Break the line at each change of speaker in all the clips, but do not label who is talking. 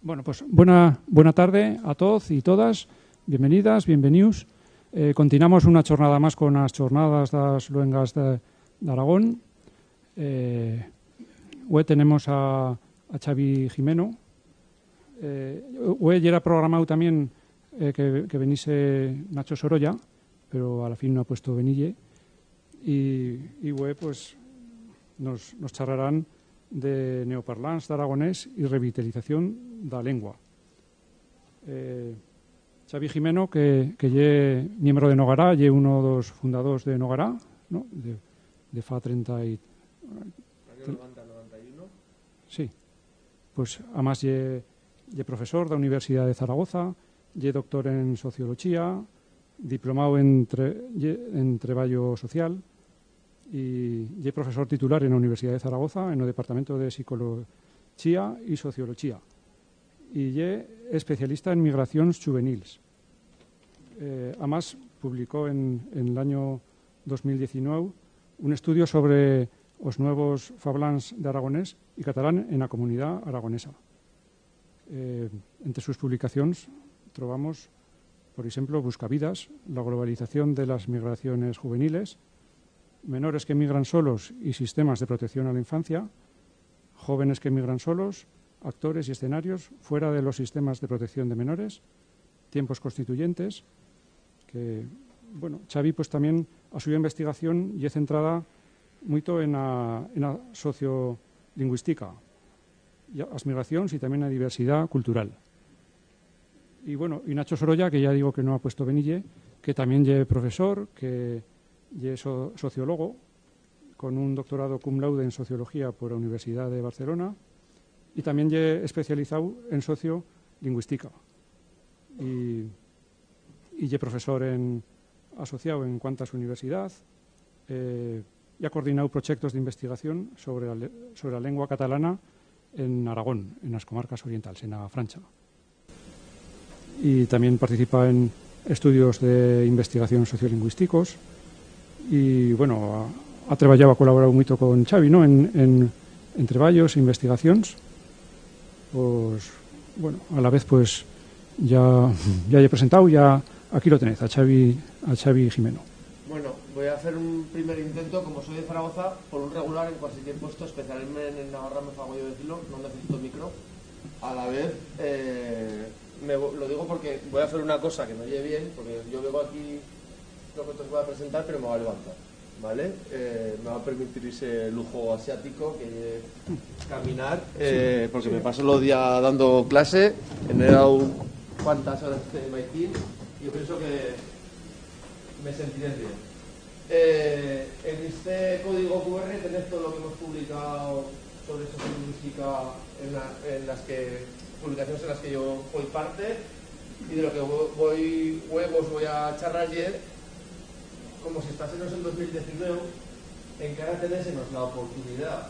Bueno, pues buena tarde a todos y todas. Bienvenidas, bienvenidos. Continuamos una jornada más con las jornadas das luengas de Aragón. Hoy tenemos a Xavi Jimeno. Hoy ya era programado también que veniese Nacho Sorolla, pero a la fin no ha puesto venille. Y hoy pues nos charlarán de neoparlants de aragonés y revitalización da lengua. Xavi Jimeno, que ye miembro de Nogará, ye uno de los fundadores de Nogará, ¿no? de fa 30 y...
Año 90-91.
Sí. Pues además ye profesor de la Universidad de Zaragoza, ye doctor en Sociología, diplomado en Treballo Social, y ye profesor titular en la Universidad de Zaragoza en el Departamento de Psicología y Sociología. Y ye especialista en migraciones juveniles. Además, publicó en el año 2019 un estudio sobre los nuevos fablans de aragonés y catalán en la comunidad aragonesa. Entre sus publicaciones trovamos, por ejemplo, Buscavidas, la globalización de las migraciones juveniles, menores que migran solos y sistemas de protección a la infancia, jóvenes que migran solos, actores y escenarios fuera de los sistemas de protección de menores, tiempos constituyentes, que, bueno, Xavi pues también a su investigación y es centrada mucho en la sociolingüística, las migraciones y también la diversidad cultural. Y bueno, y Nacho Sorolla, que ya digo que no ha puesto venille, que también es profesor, que es sociólogo, con un doctorado cum laude en sociología por la Universidad de Barcelona, y también es especializado en sociolingüística. Y es profesor asociado en Cuantas Universidad, y ha coordinado proyectos de investigación sobre la lengua catalana en Aragón, en las comarcas orientales, en la Francha. Y también participa en estudios de investigación sociolingüísticos y, bueno, ha colaborado mucho con Xavi, ¿no? en treballos e investigaciones. Pues, bueno, a la vez, pues, ya he presentado, ya aquí lo tenéis, a Xavi Jimeno.
Bueno, voy a hacer un primer intento, como soy de Zaragoza, por un regular en cualquier puesto, especialmente en Navarra, me fago yo decirlo, no necesito micro. A la vez, lo digo porque voy a hacer una cosa que no lleve bien, porque yo veo aquí lo que os voy a presentar, pero me va a levantar, ¿vale? Me va a permitir ese lujo asiático que caminar, porque me paso los días dando clase, he dado cuantas horas de MIT, y yo pienso que me sentiré bien. En este código QR tenéis todo lo que hemos publicado sobre sociolingüística en las publicaciones en las que yo soy parte, y de lo que os voy a charlar ayer, como si estásemos en 2019, en que ahora tenéis la oportunidad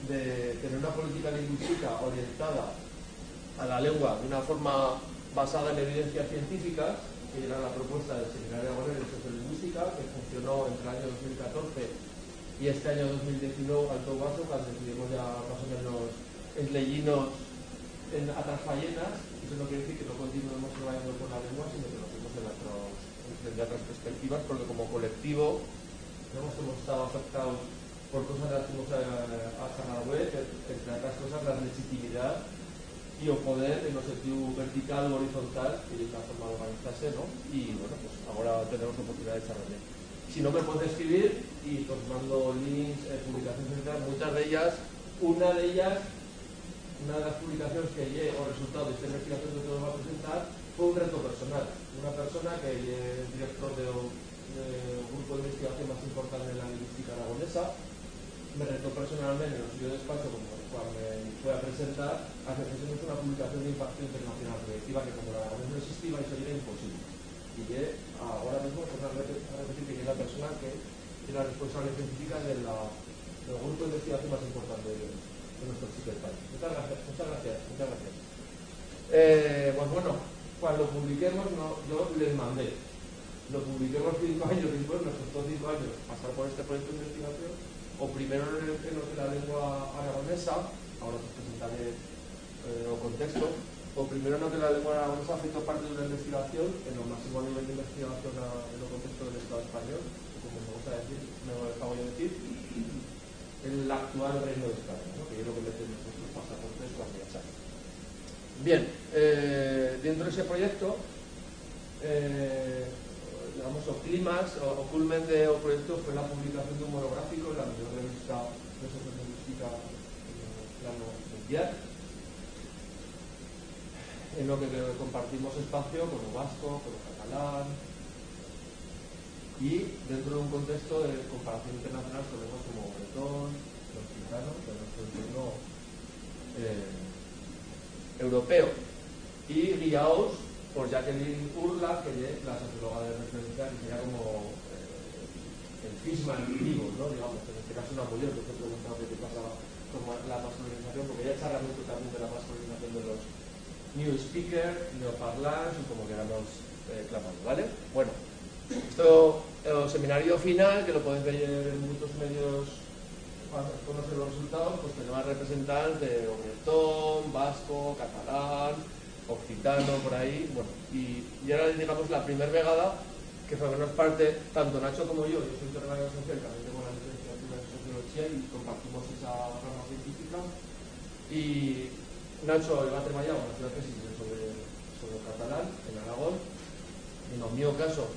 de tener una política lingüística orientada a la lengua de una forma basada en evidencias científicas, que era la propuesta del Seminario Aragonés de Sociolingüística, que funcionó entre el año 2014 y este año 2019 al todo vaso, cuando decidimos ya más o menos enleyinos a transfallenas. Eso no quiere decir que no continuemos trabajando con la lengua, sino que lo hacemos desde otras perspectivas, porque como colectivo hemos estado afectados por cosas de las que hemos hasta la web, entre otras cosas la legitimidad y el poder en el sentido vertical o horizontal, que es la forma de organizarse, ¿no? Y bueno, pues ahora tenemos la oportunidad de charlar. Si no, me puedes escribir y os mando links, publicaciones, etc. Muchas de ellas, una de las publicaciones que llegué o resultado de esta investigación que os voy a presentar fue un reto personal. Una persona que es director del grupo de investigación más importante de la lingüística aragonesa, me retó personalmente en el suyo despacho, como cuando me fue a presentar, a que hacemos una publicación de impacto internacional proyectiva que como la aragonés no existía, eso era imposible. Y que ahora mismo pues, a repetir que es la persona que es la responsable científica del grupo de investigación más importante de nuestro sitio de país. Muchas gracias. Pues bueno, cuando publiquemos, yo les mandé. Lo publiquemos 5 años después, nos costó 5 años pasar por este proyecto de investigación, o primero en lo que la lengua aragonesa, ahora os presentaré el contexto, o o primero no, que la lengua aragonesa ha feito parte de una investigación en lo máximo nivel de investigación en el contexto del Estado español, como me gusta decir, me acabo de decir, en el actual Reino de España, ¿no? Que es lo que meten nuestros pasaportes cuando viajan. Bien, dentro de ese proyecto, digamos, o clímax o culmen del proyecto fue la publicación de un monográfico en la mayor revista de sociolingüística plano mundial, en lo que compartimos espacio con lo vasco, con lo catalán, y dentro de un contexto de comparación internacional con lenguas como bretón, los gitanos, de nuestro entorno europeo, y guiados por Jacqueline Urla, que es la socióloga de referencia, que sería como el Fishman vivo, ¿no? Digamos, en este caso una mujer, que te he preguntado qué pasaba con la masculinización, porque ella charla mucho también de la masculinización de los new speaker, neoparlants, y como queramos clamando, ¿vale? Bueno, esto el seminario final, que lo podéis ver en muchos medios para conocer los resultados, pues tenemos representantes de bretón, vasco, catalán, occitano, por ahí, bueno, y ahora digamos la primera vegada que formamos parte, tanto Nacho como yo soy interventor social, también tengo la licenciatura en sociología y compartimos esa rama científica, y Nacho va a trabajar una ciudad tesis sobre catalán en Aragón, y en el mío caso,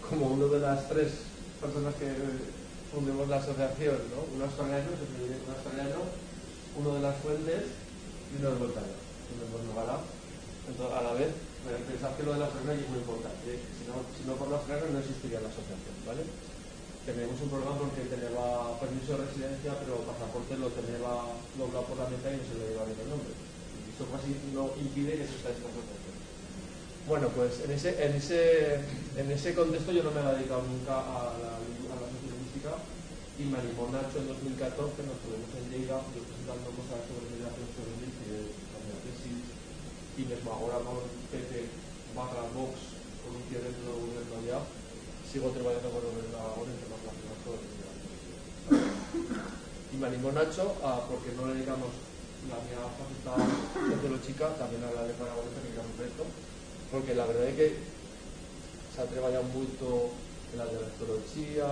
como uno de las tres personas que fundemos la asociación, ¿no? Un australiano, uno de las fuentes y uno de Voltaire. Entonces, a la vez, pensad que lo de la frena es muy importante. Si no por la frena no existiría la asociación, ¿vale? Tenemos un problema porque tenía permiso de residencia, pero pasaporte lo tenía doblado por la mitad y no se le iba bien el nombre. Y esto casi no impide que se esté esta asociación. Bueno, pues en ese contexto yo no me he dedicado nunca a la sociolingüística, y me animó Nacho en 2014, nos tuvimos en Lleida, yo presentando cosas sobre migración juvenil, que es la tesis, y mismo ahora con PP / Vox, con un pie dentro del gobierno ya, sigo trabajando con el gobierno ahora en temas relacionados con migración. Y me animó Nacho porque no le dedicamos la mía facultad sociológica también a la lengua aragonesa, que era un reto, porque la verdad es que se ha trabajado mucho en la dialectología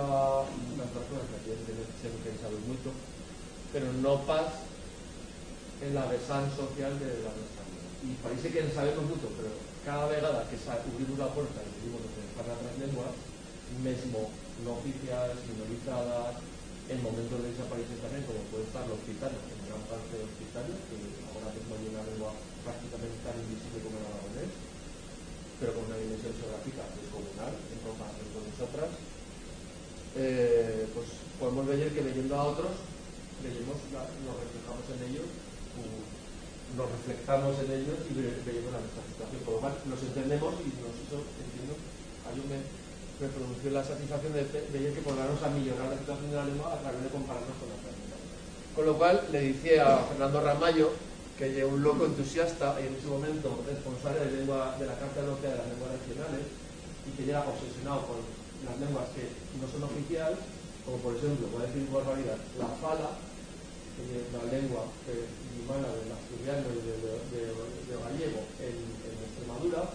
y muchas otras cosas que aquí siempre que saber mucho, pero no paz en la versión social de la nuestra vida. Y parece que sabemos mucho, pero cada vegada que abrimos la puerta y decimos que para otras lenguas, mismo no oficiales, minorizadas, en momentos de desaparición también, como puede estar los gitanos, en gran parte de los gitanos, que ahora mismo hay una lengua prácticamente tan invisible como el aragonés, pero con una dimensión geográfica descomunal en comparación con nosotras, pues podemos ver que leyendo a otros, nos reflejamos en ellos, nos reflectamos en ellos y veamos la nuestra situación. Por lo cual nos entendemos y nosotros entiendo, a yo me produjo la satisfacción de ver que podamos a mejorar la situación de la lengua a través de compararnos con otras lenguas. Con lo cual le decía a Fernando Ramallo, que es un loco entusiasta y en ese momento responsable de la Carta Europea de las Lenguas Regionales, y que llega obsesionado con las lenguas que no son oficiales, como por ejemplo, voy a decir barbaridad, la fala, que es una lengua humana del asturiano y de gallego en Extremadura,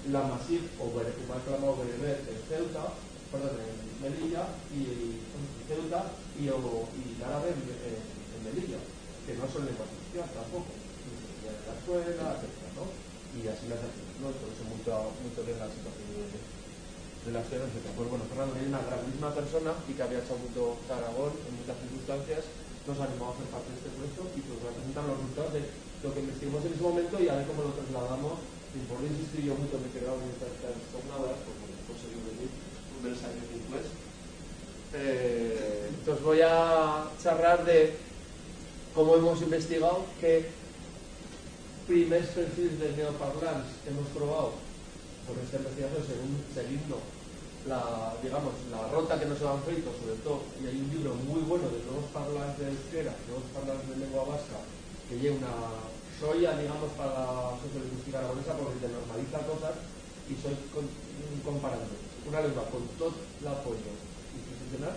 la Masif, o más llamado bereber en Ceuta, perdón, en Melilla, y Ceuta, y el árabe en Melilla, que no son lenguas oficiales tampoco, ni se en la escuela, etc., ¿no? Y así las hacemos, ¿no? Por eso mucho bien la situación de la escuela, etc. Pues bueno, Fernando es una grandísima persona y que había hecho mucho Aragón en muchas circunstancias, nos animó a hacer parte de este proyecto y pues nos presentan los resultados de lo que investigamos en ese momento y a ver cómo lo trasladamos. Y por eso insistí yo mucho, me he quedado en estas jornadas, porque he conseguido venir un bel años después. Entonces voy a charlar de cómo hemos investigado qué primeros perfiles de neoparlants hemos probado con esta investigación siguiendo la rota que nos han feito, sobre todo, y hay un libro muy bueno de nuevos parlantes de euskera, nuevos parlantes de lengua vasca, que lleva una soya, digamos, para la sociolingüística aragonesa, porque te normaliza cosas y soy comparando una lengua con todo el apoyo institucional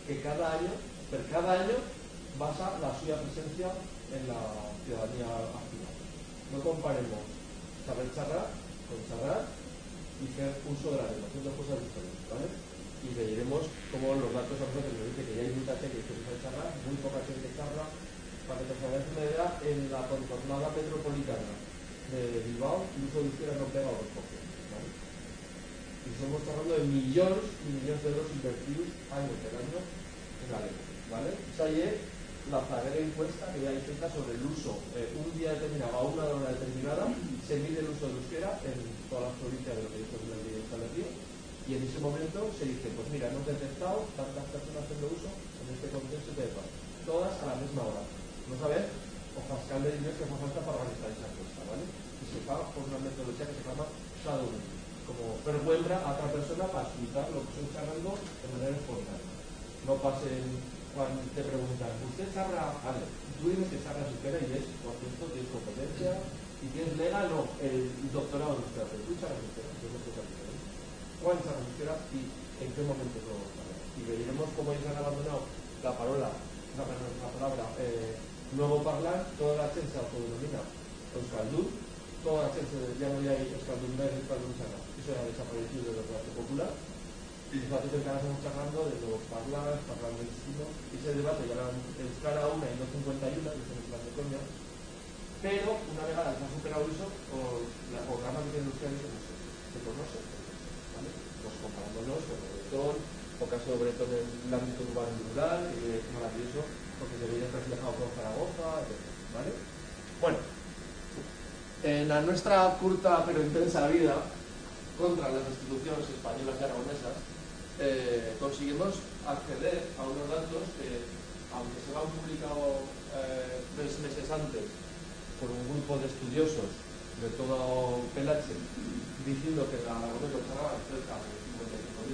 que cada año basa la suya presencia en la ciudadanía activa. No comparemos saber charlar con charlar y hacer uso de la lengua, son dos cosas diferentes, ¿vale? Y veremos cómo los datos a nosotros nos dicen que ya hay mucha gente que sabe charlar, muy poca gente que charla. Para que te hagáis una idea, en la contornada metropolitana de Bilbao, el uso de euskera no pega a los pocos, ¿vale? Y estamos hablando de millones y millones de euros invertidos año tras año en la lengua, ¿vale? Esa es la zaguera encuesta que ya hay feita sobre el uso. Un día determinado a una hora determinada se mide el uso del euskera en todas las provincias de lo que dice la ley de Euskal, y en ese momento se dice, pues mira, hemos detectado tantas personas haciendo uso en este contexto de paz, todas a la misma hora. No saber o fiscal de dinero que hace falta para organizar esa encuesta, ¿vale? Y se paga por una metodología que se llama shadowing, como vergüenza a otra persona para explicar lo que estoy charlando de manera espontánea. No pasen cuando te preguntan, ¿usted charla? Vale, tú dices que charlas euskera y es, por cierto, tienes competencia y tienes legal o el doctorado en euskera, pero tú charlas euskera, que es lo que está diciendo. ¿Cuándo charlas euskera y en qué momento lo charlas? Y veremos cómo ellos han abandonado la palabra nuevo parlar, toda la gente se autodenomina euskaldun, toda la gente ya no hay euskaldun ver, euskaldun charla. Eso ya ha desaparecido del debate popular. Y los debates que ahora estamos charlando de los parlar del destino, y ese debate ya eran euskara 1 y no 51, que es el plan de coña, pero una vez que se ha superado eso, o la programa que tiene euskera se conoce, ¿vale? Pues comparándonos con Bretón, o caso de Bretón en el ámbito urbano y rural, que es maravilloso, porque se veía reflejado con Zaragoza, etc. ¿Vale? Bueno, en la nuestra curta pero intensa vida contra las instituciones españolas y aragonesas, conseguimos acceder a unos datos que, aunque se han publicado 3 meses antes por un grupo de estudiosos de todo pelache, diciendo que la Aragonés lo charlaba cerca de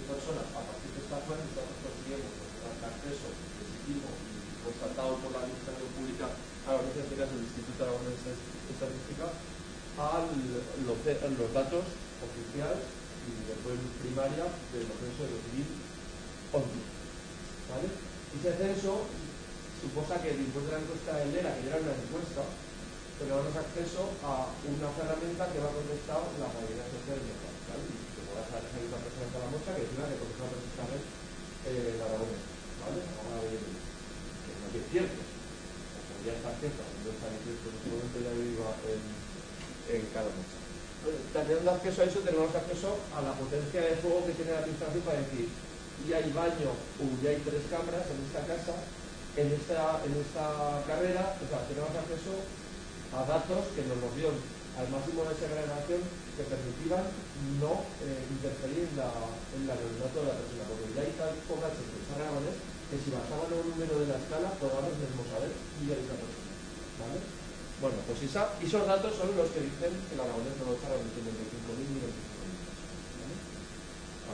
55.000 personas, a partir de esta fuente nosotros conseguimos dar acceso legítimo y constatado por la Administración Pública Aragonesa, en este caso el Instituto Aragonés de Estadística, a los datos oficiales y después primaria del censo de 2011, ¿vale? Ese censo suposa que después de la encuesta del ERA, que ya era una encuesta, pero damos acceso a una herramienta que va a contestar la mayoría social del mercado, ¿vale? Y que podrás elegir una persona en cada muestra que decida que contesta precisamente el Aragonés, ¿vale? Ahora que no es cierto, o sea, ya está cierto, no está cierto, en este momento ya viva en cada muestra. Teniendo acceso a eso, tenemos acceso a la potencia de fuego que tiene la administración para decir, ya hay baño o ya hay 3 cámaras en esta casa, en esta carrera, o sea, tenemos acceso a datos que nos dio al máximo de segregación que permitían no interferir en la realidad de la persona, porque ya hay tal población que son aragones que si bajaban el número de la escala podamos mismo saber y hay esa persona, ¿vale? Bueno, pues esos datos son los que dicen que el aragonés no lo charla ni 25.000 ni 25.000, ¿vale?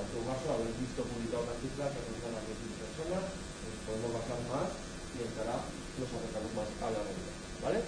En todo caso, habéis visto publicado una cifra que ronda las 10.000 personas, pues podemos bajar más y entrará, nos acercamos más a la realidad, ¿vale?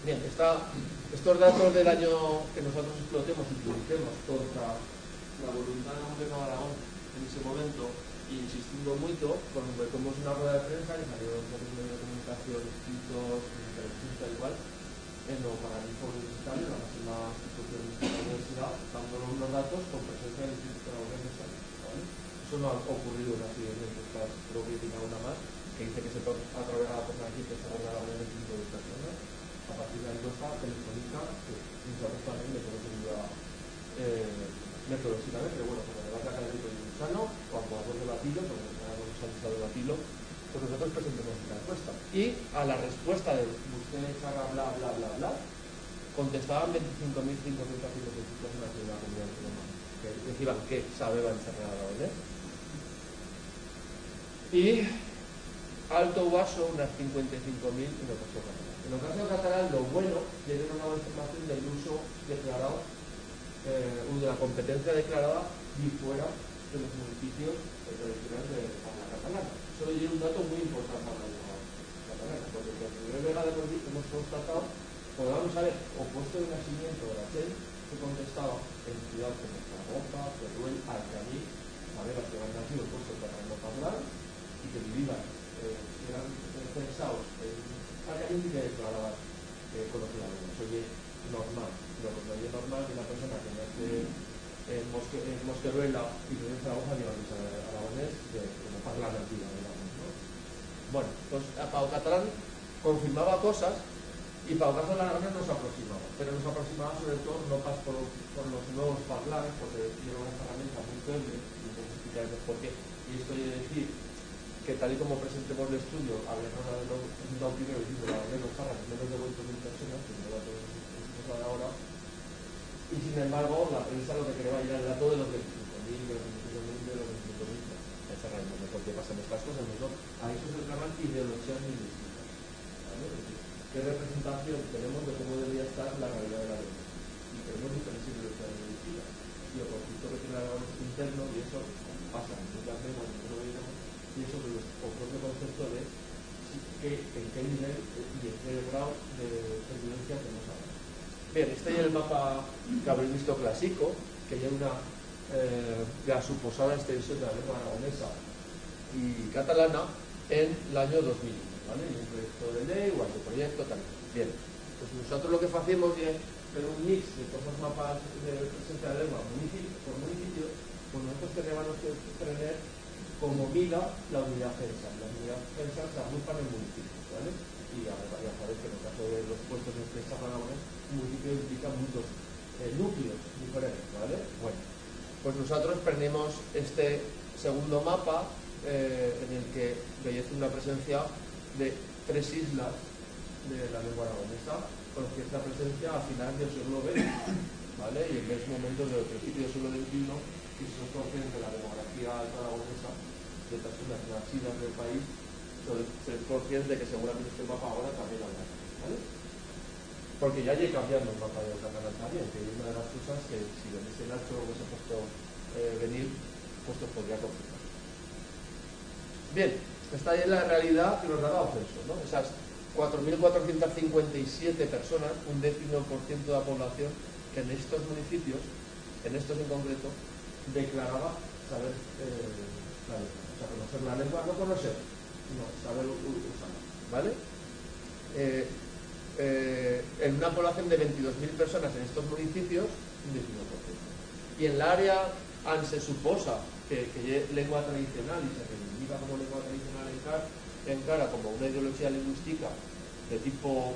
Bien, estos datos del año que nosotros explotemos y publiquemos contra la voluntad del gobierno de Aragón en ese momento, insistiendo mucho, cuando tomamos una rueda de prensa que salió en los medios de comunicación, escritos, en televisión, tal igual, en los organismos digitales, la máxima institución de la universidad, dando unos datos con presencia del Instituto de la Universidad, ¿vale? Eso no ha ocurrido en las siguientes encuestas, creo que tiene una más, que dice que se atravesaba por aquí, que se atravesaba en el tipo de personas, a partir de la encuesta telefónica, que nosotros también le podemos ayudar metodológicamente, pero bueno, como el debate académico y sano, cuando hemos debatido, porque ahora nos han estado debatido, pues nosotros presentamos una encuesta. Y a la respuesta de usted haga bla bla bla bla, contestaban 25.555 personas de la comunidad autónoma que decían que sabían encerrar a la ONU. Y alto vaso unas 55.000 en el caso catalán. En el caso catalán, lo bueno tiene una nueva información del uso declarado, de la competencia declarada y fuera de los municipios tradicionales de habla catalana. Eso es un dato muy importante para la lengua catalana, porque por primera vez hemos constatado, podemos saber o puesto de nacimiento de la gente que contestaba en ciudades como Zaragoza, Teruel, Alcañiz, a ver, las que han nacido puestos para no hablar y que vivían, eran pensaos, hay alguien que declaraba conocía la lengua, soy normal, pero cuando hay normal de una persona que nace en Mosqueruela y que en Zaragoza lleva que es aragonés de parla nativa, digamos, ¿no? Bueno, pues Pau Catalán confirmaba cosas y Pau Catalán aragonés nos aproximaba, pero nos aproximaba sobre todo no pas por los nuevos parlantes, porque tiene una herramienta muy feble, y no puedo explicarles por qué, y esto quiere decir que tal y como presentemos el estudio, habíamos presentado primero el libro, la menos para menos de 20.000 personas, que no dato de ahora, y sin embargo la prensa lo que quería era el dato de los 25.000, de los 25.000, de los 25.000, esa realidad, porque pasan estas cosas, ¿no? A eso se llaman ideologías lingüísticas, ¿vale? Es decir, ¿qué representación tenemos de cómo debería estar la realidad de la lengua? Y tenemos diferentes ideologías lingüísticas, y el conflicto que tiene la lengua es interno, y eso pasa en muchas lenguas, en muchos idiomas, y eso es el propio concepto de en qué nivel y en qué grado de convivencia tenemos ahora. Bien, este es el mapa que habéis visto clásico, que hay una la suposada extensión de la lengua aragonesa y catalana en el año 2000, ¿vale? Y un proyecto de ley o anteproyecto, tal. Bien, pues nosotros lo que hacemos es ver un mix de todos los mapas de presencia de lengua por municipio, pues nosotros tenemos que tener como miga la unidad censa. La unidad censa se agrupan en municipios, ¿vale? Y ya sabéis que en el caso de los puestos de prensa aragonés, un municipio implica muchos núcleos diferentes, ¿vale? Bueno, pues nosotros prendemos este segundo mapa en el que veis una presencia de 3 islas de la lengua aragonesa, con cierta presencia a finales del siglo XX, ¿vale? Y en esos momentos del principio del siglo XXI, y si son conscientes de la demografía aragonesa, de personas nacidas del país, ser conscientes de que seguramente este mapa ahora también habrá, ¿vale? Porque ya hay cambiando el mapa del catalán también, que es una de las cosas que si venís el Nacho o hubiese puesto venir, pues os podría confirmar. Bien, esta es la realidad que nos ha dado censo, ¿no? Esas 4.457 personas, un 10% de la población que en estos municipios, en estos en concreto, declaraba saber la lengua. O sea, conocer la lengua, no conocer, sino saber usarla, ¿vale? En una población de 22.000 personas en estos municipios, un 19%. Y en la área se suposa que es lengua tradicional y se reivindica como lengua tradicional encara como una ideología lingüística de tipo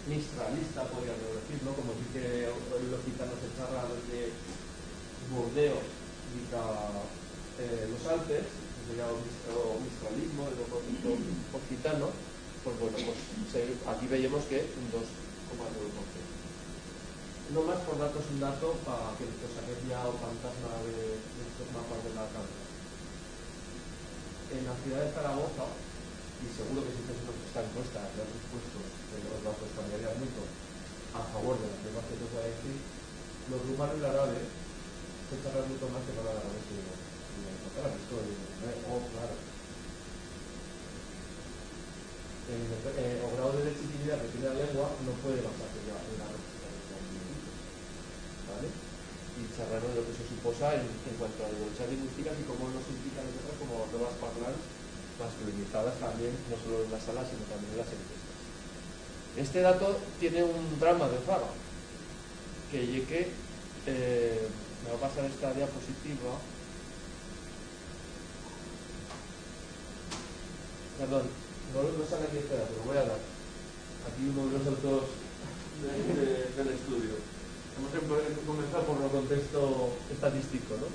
mistralista, podríamos decir, ¿no? Como decir que los gitanos se charlan desde Burdeos y los Alpes, sería o mistralismo, el concepto occitano, pues bueno, pues aquí veíamos que un 2,9%. No más por datos un dato para que os saquéis ya o fantasma de estos mapas de la carta. En la ciudad de Zaragoza, y seguro que si hiciésemos esta encuesta de otros puestos, los datos cambiarían mucho a favor de las lenguas que te voy a decir, los rumanos y árabes se charlan mucho más que no la árabe y el catalán. Esto claro. El grado de legitimidad que tiene la lengua no puede basarse ya en la ¿vale? Y charlaron de lo que se suposa en cuanto a ideologías lingüísticas y cómo nos implican nosotros como nuevas parlantes masculinizadas también, no solo en las salas, sino también en las encuestas. Este dato tiene un drama de Zara, que llegue, me va a pasar esta diapositiva, perdón, no sale aquí este dato, lo voy a dar. Aquí uno de los autores del estudio. Hemos comenzado por el contexto estadístico, ¿no?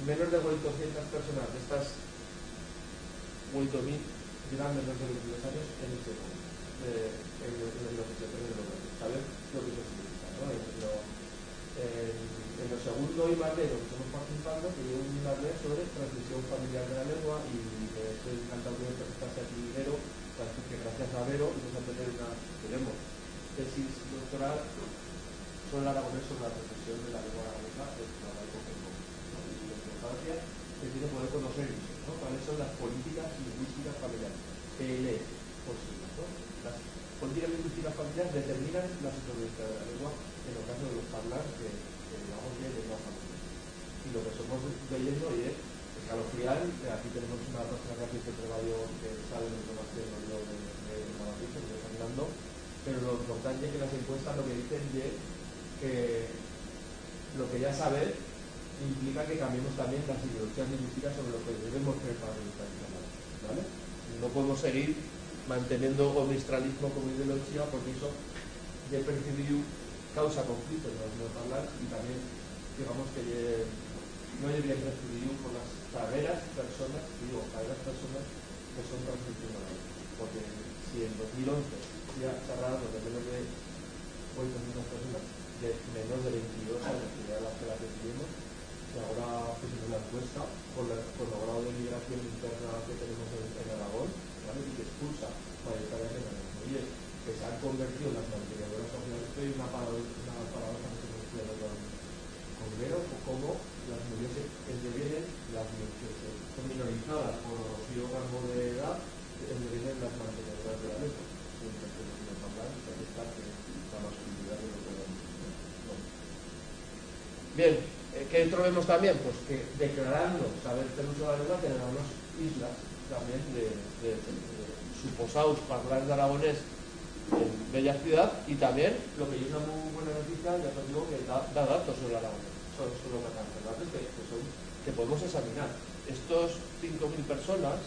Menos de 800 personas de estas 8.000 llevan menos de 22 años en este país, en los sectores de los datos. ¿Sabes lo que eso significa, no? En lo segundo I+D, lo que estamos participando, que llevo un I+D sobre transmisión familiar de la lengua y estoy encantado de presentarse aquí Vero, que gracias a Vero vamos a tener tenemos tesis doctoral sobre el aragonés, sobre la transmisión de la lengua aragonesa de la importancia que tiene poder conocer eso, ¿no? ¿Cuáles son las políticas lingüísticas familiares? PLF, por sí, ¿no? Las políticas lingüísticas familiares determinan la supervivencia de la lengua en el caso de los parlantes que digamos de lengua familiar. Y lo que somos leyendo hoy es escalofriante. Aquí tenemos una persona que hace este trabajo que sabe de información de Madrid, de Fernando, pero lo importante es que las encuestas lo que dicen es que lo que ya saber implica que cambiemos también las ideologías lingüísticas sobre lo que debemos hacer para el país, ¿vale? No podemos seguir manteniendo o mistralismo como ideología, porque eso ya percibido causa conflicto en los neoparlantes y también, digamos que no debería ser percibido por las carreras personas, que son transcripcionales. Porque si en 2011 ya se ha dado de menos de 800 personas de menos de 22 años, que ya las que las decidimos, y ahora pusimos la encuesta con el grado de migración interna que tenemos en Aragón, ¿vale? Y que expulsa mayoritariamente a las mujeres que se han convertido en las mantenedoras sociales. Esto es una paradoja que se nos puede dar con Vero, o cómo las mujeres devienen, las que son minorizadas por su rango de edad, devienen las mantenedoras de la mesa. La masculinidad de lo que bien, ¿qué vemos también? Pues que declarando saber el uso de la lengua tenemos islas también de suposados parlantes de aragonés en bella ciudad, y también lo que es una muy buena noticia, ya os digo, que da datos sobre el aragonés, sobre los catalans, que podemos examinar. Estos 5.000 personas,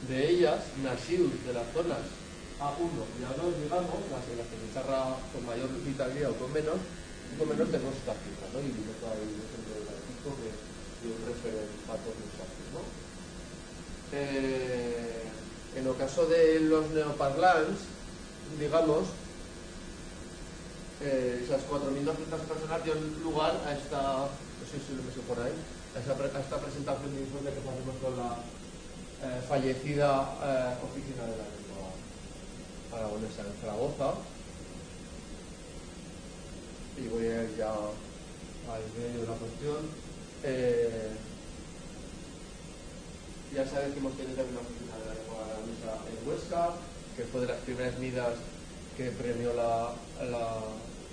de ellas nacidos de las zonas A1 y A2, digamos, las que se charra con mayor vitalidad o con menos tenemos estas cifras, ¿no? Y meto ahí el ejemplo del artículo que dio un referente para todos los casos, ¿no? En el caso de los neoparlants, digamos, esas 4.200 personas dieron lugar a esta, no sé si lo he por ahí, a esta presentación de informe que hacemos con la fallecida oficina de la lengua aragonesa en Zaragoza. Y voy a ir ya al medio de la cuestión. Ya saben que hemos tenido también una oficina de la lengua aragonesa en Huesca, que fue de las primeras medidas que premió la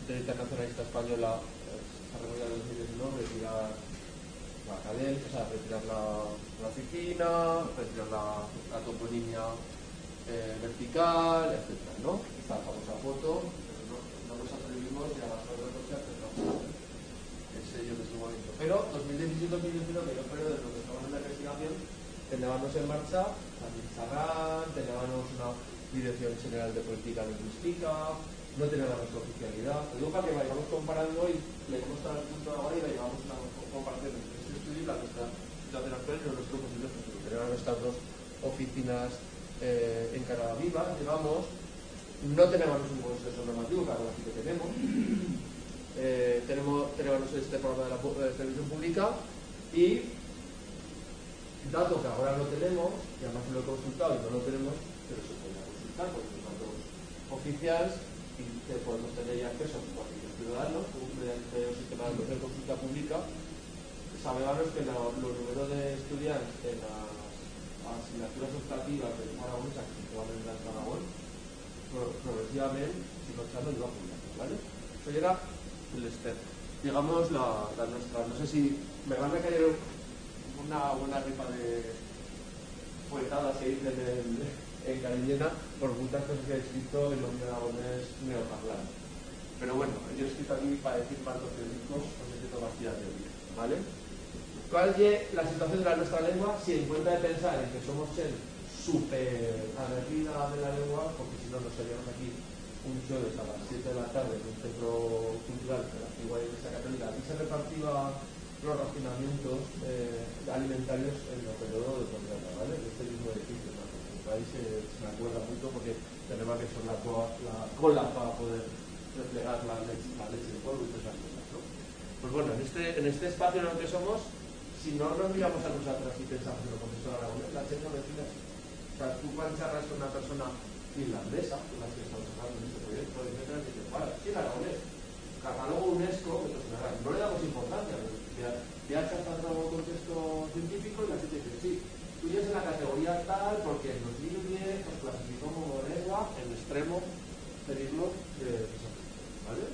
Derecha Nacionalista Española a remover en 2019, retirar la cadena, o sea, retirar la oficina, retirar la toponimia vertical, etc., ¿no? Esta famosa foto, no nos atrevimos ni a las otras cosas, el sello de su momento. Pero 2017-2019, que es el periodo de lo que estamos en la investigación, teníamos en marcha a Sarrán, teníamos una Dirección General de Política Lingüística, no teníamos oficialidad. Lo digo para que vayamos comparando y le vamos a dar el punto de ahora y vayamos a una comparación entre este estudio y la nuestra situación actual y nuestro posible futuro. Tenemos nuestras dos oficinas en cara viva, digamos. No tenemos un consenso normativo, claro, así que tenemos. Tenemos este programa de la televisión pública y dato que ahora no tenemos, que además lo he consultado y no lo tenemos, pero se puede consultar porque son datos oficiales y que podemos tener ya acceso a cualquier ciudadano mediante el sistema de consulta pública. Sabemos que los números de estudiantes en las asignaturas optativas de aragonesa que se van en Aragón progresivamente, si no echando, iba publicando, ¿vale? Eso ya era el externo. Digamos la nuestra, no sé si me van a caer una buena ripa de poetadas que dicen en Cariñena por muchas cosas que he escrito en los aragonés neoparlantes. Pero bueno, yo he escrito aquí para decir marcos teóricos, pues he escrito bastantes teorías, ¿vale? ¿Cuál es la situación de la nuestra lengua si en cuenta de pensar en que somos ser súper aguerrida de la lengua, porque si no nos salíamos aquí un jueves a las 7 de la tarde en un centro cultural de la antigua Iglesia Católica y se repartía los racionamientos alimentarios en el periodo de posguerra, ¿vale? De este mismo edificio, ¿no? El país se me acuerda mucho porque tenemos que son la cola para poder replegar la leche de polvo y todas esas cosas, ¿no? Pues bueno, en este espacio en el que somos, si no nos miramos a nosotras y pensamos en lo profesor aragonés, la gente no decide así. O sea, tú cuando charlas con una persona finlandesa, con la que estamos hablando en este proyecto, etcétera, y dices, vale, sí, el aragonés. Catálogo UNESCO, no le damos importancia, ya está tratando un contexto científico y la gente dice, sí, tú ya es en la categoría tal porque en 2010 os clasificó como lengua en extremo peligro de desaparición, ¿vale?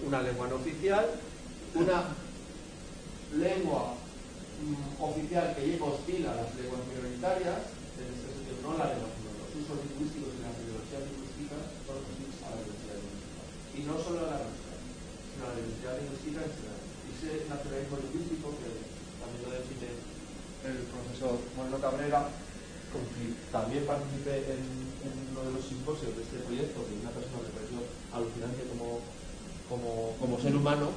Una lengua no oficial, una artificial que lleva hostil a las lenguas minoritarias, en este sentido no la lengua, sino los usos lingüísticos y las ideologías lingüísticas son hostilices a la diversidad lingüística. Y no solo a la nuestra, sino a la diversidad lingüística en general. Y ese nacionalismo lingüístico, que también lo define el profesor Moreno Cabrera, con quien también participé en uno de los simposios de este proyecto, de una persona que me pareció alucinante como ser humano.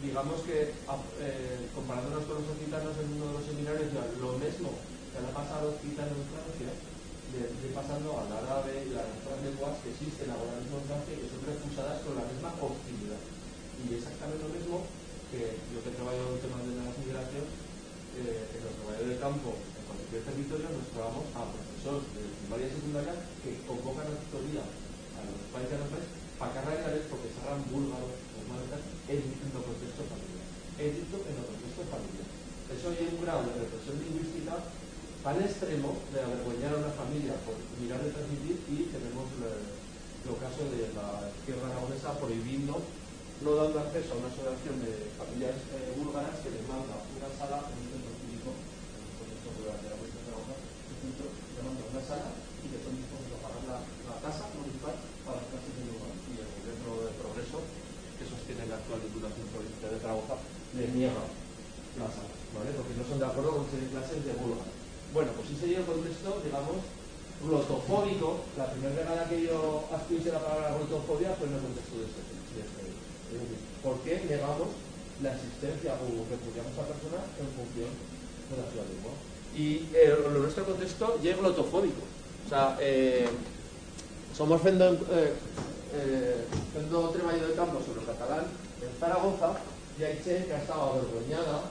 Digamos que comparándonos con los occitanos en uno de los seminarios, lo mismo que le pasa a los occitanos en Francia, le pasando al árabe y a las otras lenguas que existen ahora mismo en Francia y que son refusadas con la misma hostilidad. Y exactamente lo mismo que yo que trabajo en temas de la migración, en los trabajos de campo, en cualquier territorio, nos trabamos a profesores de primaria y secundaria que convocan a tutoría a los países para cargarles porque serán búlgaros o maltas en el contexto familiar. He dicho en el contexto familiar. Eso hay un grado de represión lingüística tan extremo de avergüeñar a una familia por mirar y transmitir, y tenemos el caso de la izquierda aragonesa prohibiendo, no dando acceso a una asociación de familias búlgaras que demanda una sala en un centro público, en un contexto rural de la Universidad de Zaragoza, un centro demanda una sala y que son dispuestos a pagar la tasa municipal para las clases de búlgaro. Y el gobierno de Progreso, que sostiene la actual Diputación Provincial de Zaragoza, le niega la sala, ¿vale? Porque no son de acuerdo con seguir clases de búlgaro. Bueno, pues ese sería el contexto, digamos, glotofóbico. La primera vegada que yo aspiré la palabra glotofobia fue en el contexto de este. Es decir, ¿por qué negamos la existencia o repudiamos a personas en función de la ciudad lengua? Y en nuestro contexto ya es glotofóbico. O sea, somos fendo treballo de campo sobre el catalán en Zaragoza, y hay gente que ha estado avergoñada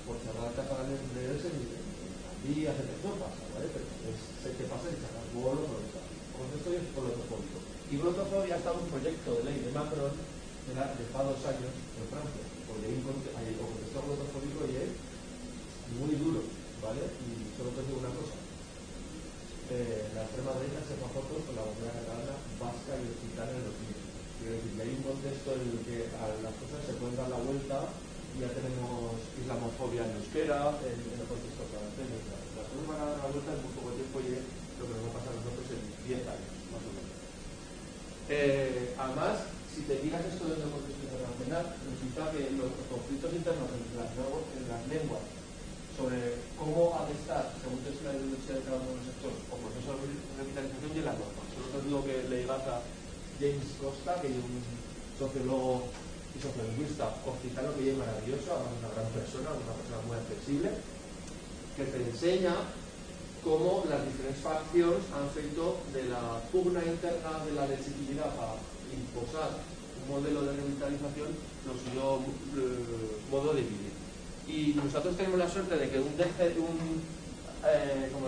por charlar catalán entre ellos en días, no pasa, ¿vale? Pero es que pasa y sacas bolos o lo que sea. Como esto es glotofóbico. Y glotofobia ha estado un proyecto de ley de Macron de fa 2 años en Francia, porque hay un contexto glotofóbico y es muy duro, ¿vale? Y solo te digo una cosa. La extrema derecha se va fotos con la bandera catalana, vasca y occitana en los niños. Quiero decir, que hay un contexto en el que a las cosas se pueden dar la vuelta. Ya tenemos islamofobia en euskera, en el contexto francés. Las cosas van a dar la vuelta en muy poco tiempo y es lo que nos va a pasar a nosotros en 10 años, más o menos. Además, si te miras esto desde el contexto internacional, resulta que los conflictos internos en las lenguas sobre cómo ha de estar, según te explica la universidad de cada uno de los sectores, o procesos de revitalización, y la norma. Solo te digo que le digas a James Costa, que es un sociólogo y sociolingüista occitano que es maravilloso, además una gran persona, una persona muy accesible, que te enseña cómo las diferentes facciones han feito de la pugna interna de la legitimidad para imposar un modelo de revitalización lo suyo modo de vivir. Y nosotros tenemos la suerte de que ¿cómo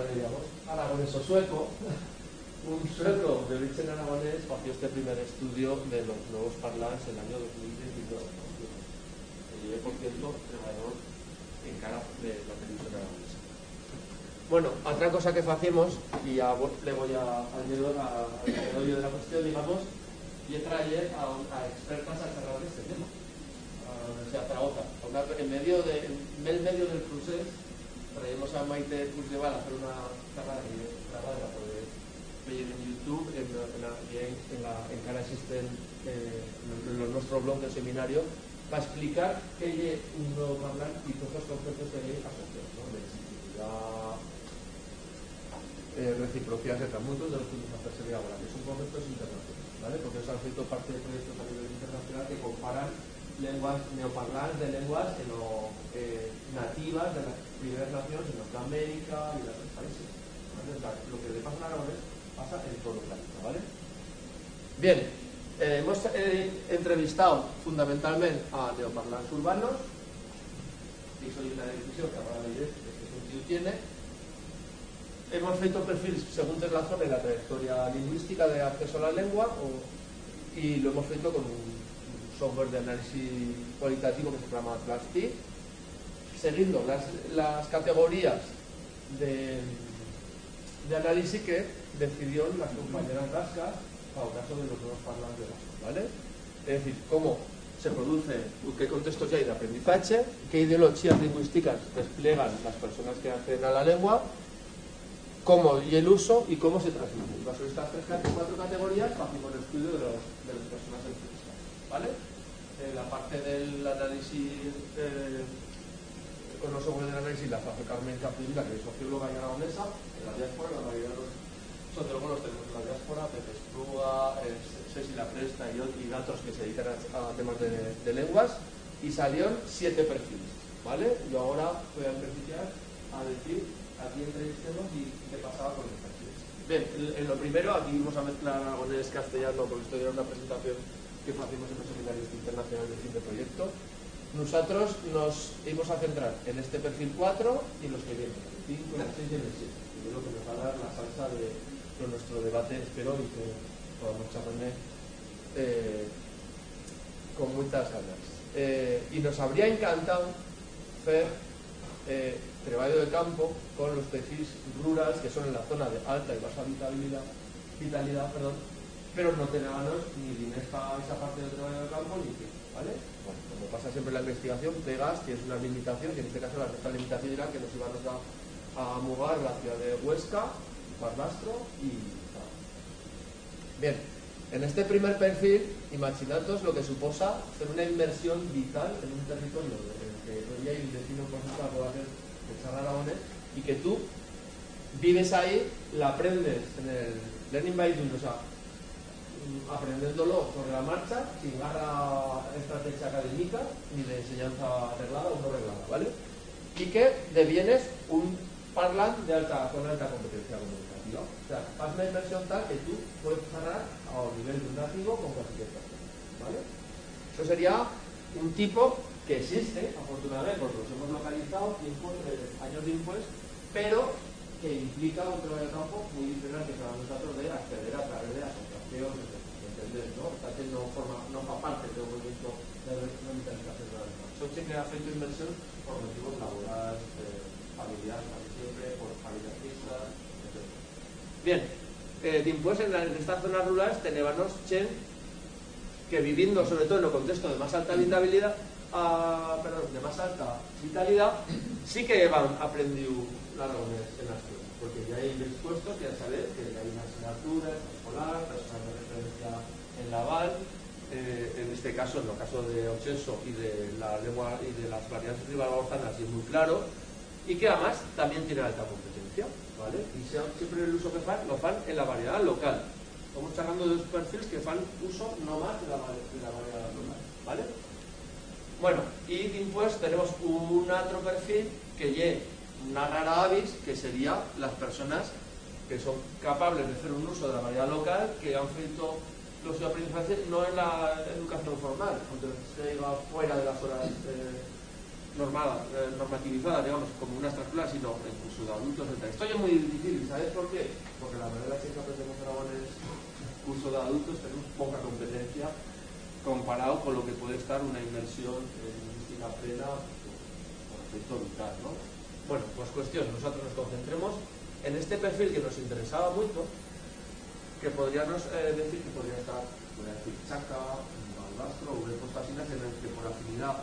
le diríamos? Aragoneso sueco, un sueco de origen aragonés, hació este primer estudio de los nuevos parlantes en el año 2019. Y por cierto, trabajador en cara de la televisión aragonesa. Bueno, otra cosa que hacemos, y ya le voy al meollo de la cuestión, digamos, y traer a expertas a charlar de este tema. A la Universidad de Zaragoza. En medio del procés, traemos a Maite Puigdeval a hacer una charla grabada por ver en YouTube, en cara existen en nuestro blog del seminario, para explicar qué es un nuevo parlante y todos los conceptos que hay asociados, ¿no? Legitimidad, reciprocidad, etc. Muchos de los que nos hacerse ahora, que son conceptos internacionales, ¿vale? Porque se han hecho parte de proyectos a nivel internacional que comparan lenguas neoparlantes de lenguas nativas de las primeras naciones en Norteamérica y en otros países. ¿Vale? Lo que le pasa a Aragonés pasa en todo el planeta, ¿vale? Bien, hemos entrevistado fundamentalmente a neoparlantes urbanos, y soy una decisión que ahora leeré que este sentido tiene. Hemos hecho perfiles según la zona y la trayectoria lingüística de acceso a la lengua, y lo hemos hecho con un software de análisis cualitativo que se llama Atlas-T, siguiendo las categorías de análisis que decidió las compañeras vascas para el caso de los nuevos parlantes vascos, ¿vale? Es decir, cómo se produce, qué contextos hay de aprendizaje, qué ideologías lingüísticas despliegan las personas que acceden a la lengua, cómo y el uso y cómo se transmite. Y bajo estas 4 categorías hacemos el estudio de las personas entrevistadas, ¿vale? La parte del análisis, con los ojos del análisis la hace Carmen Capdevila, que es socióloga y aragonesa, en la diáspora, la mayoría de los sociólogos los tenemos en la diáspora, Pepe Espluga, Ceci La Presta y datos que se dedican a temas de lenguas, y salieron 7 perfiles, ¿vale? Yo ahora voy a beneficiar a decir a quién entrevistemos y qué pasaba con los perfiles. Bien, en lo primero, aquí vamos a mezclar aragonés castellano, porque esto era una presentación que hacemos en los seminarios internacionales de fin de proyecto. Nosotros nos íbamos a centrar en este perfil 4 y los que vienen, el 5, el 6 y el 7. Y es lo que nos va a dar la salsa de nuestro debate, espero, y que podamos charlar con muchas ganas. Y nos habría encantado hacer trabajo de campo con los perfils rurales que son en la zona de alta y baja vitalidad, pero no tenemos ni dinero para esa parte del trabajo de campo ni qué, ¿vale? Bueno, como pasa siempre en la investigación, pegas, tienes una limitación, y en este caso la limitación era que nos íbamos a mudar la ciudad de Huesca, Barbastro y tal. Bien, en este primer perfil, imaginatos lo que suposa hacer una inmersión vital en un territorio en el que hoy hay un destino por ejemplo a población de San Aragonés, y que tú vives ahí, la aprendes en el Learning by Doing, o sea, aprendiéndolo sobre la marcha, sin garra estrategia académica ni de enseñanza reglada o no reglada, ¿vale? Y que devienes un parlant con alta competencia comunicativa. O sea, haz una inversión tal que tú puedes hablar a nivel de un nativo con cualquier persona, ¿vale? Eso sería un tipo que existe, afortunadamente, porque los hemos localizado, años de impuestos, pero que implica un trabajo de campo muy diferente que para nosotros de acceder a través de asociaciones, entender, ¿no? Está que no forma parte del movimiento de revitalización de la lengua. Son que ha hecho inversión por motivos laborales, familiares, casi siempre, por familias mixtas, etc. Bien, después en estas zonas rurales tenemos gente que viviendo sobre todo en el contexto de más alta vitalidad, de más alta vitalidad, sí que han aprendido aragonés en las escuelas, porque ya hay expuestos, ya sabéis que hay una asignatura escolar, personas de referencia en la VAL, en este caso, en el caso de Ocenso y de la lengua y de las variedades ribalorzanas, es muy claro, y que además también tiene alta competencia, ¿vale? Y siempre el uso que fan, lo fan en la variedad local. Estamos hablando de dos perfiles que fan uso no más de la variedad local, ¿vale? Bueno, y después tenemos un otro perfil que lleva una rara avis, que sería las personas que son capaces de hacer un uso de la variedad local, que han feito los aprendizajes no en la educación formal, donde se iba fuera de las horas normativizadas, digamos, como una extraescolar, sino en curso de adultos, etc. Esto es muy difícil, ¿sabes por qué? Porque la verdad es que aprendemos aragonés curso de adultos, tenemos poca competencia comparado con lo que puede estar una inmersión en lingüística plena con efecto vital, ¿no? Bueno, pues cuestión, nosotros nos concentremos en este perfil que nos interesaba mucho, que podríamos decir que podría estar, podría decir Chaca, Barbastro, o Postasinas, en el que por afinidad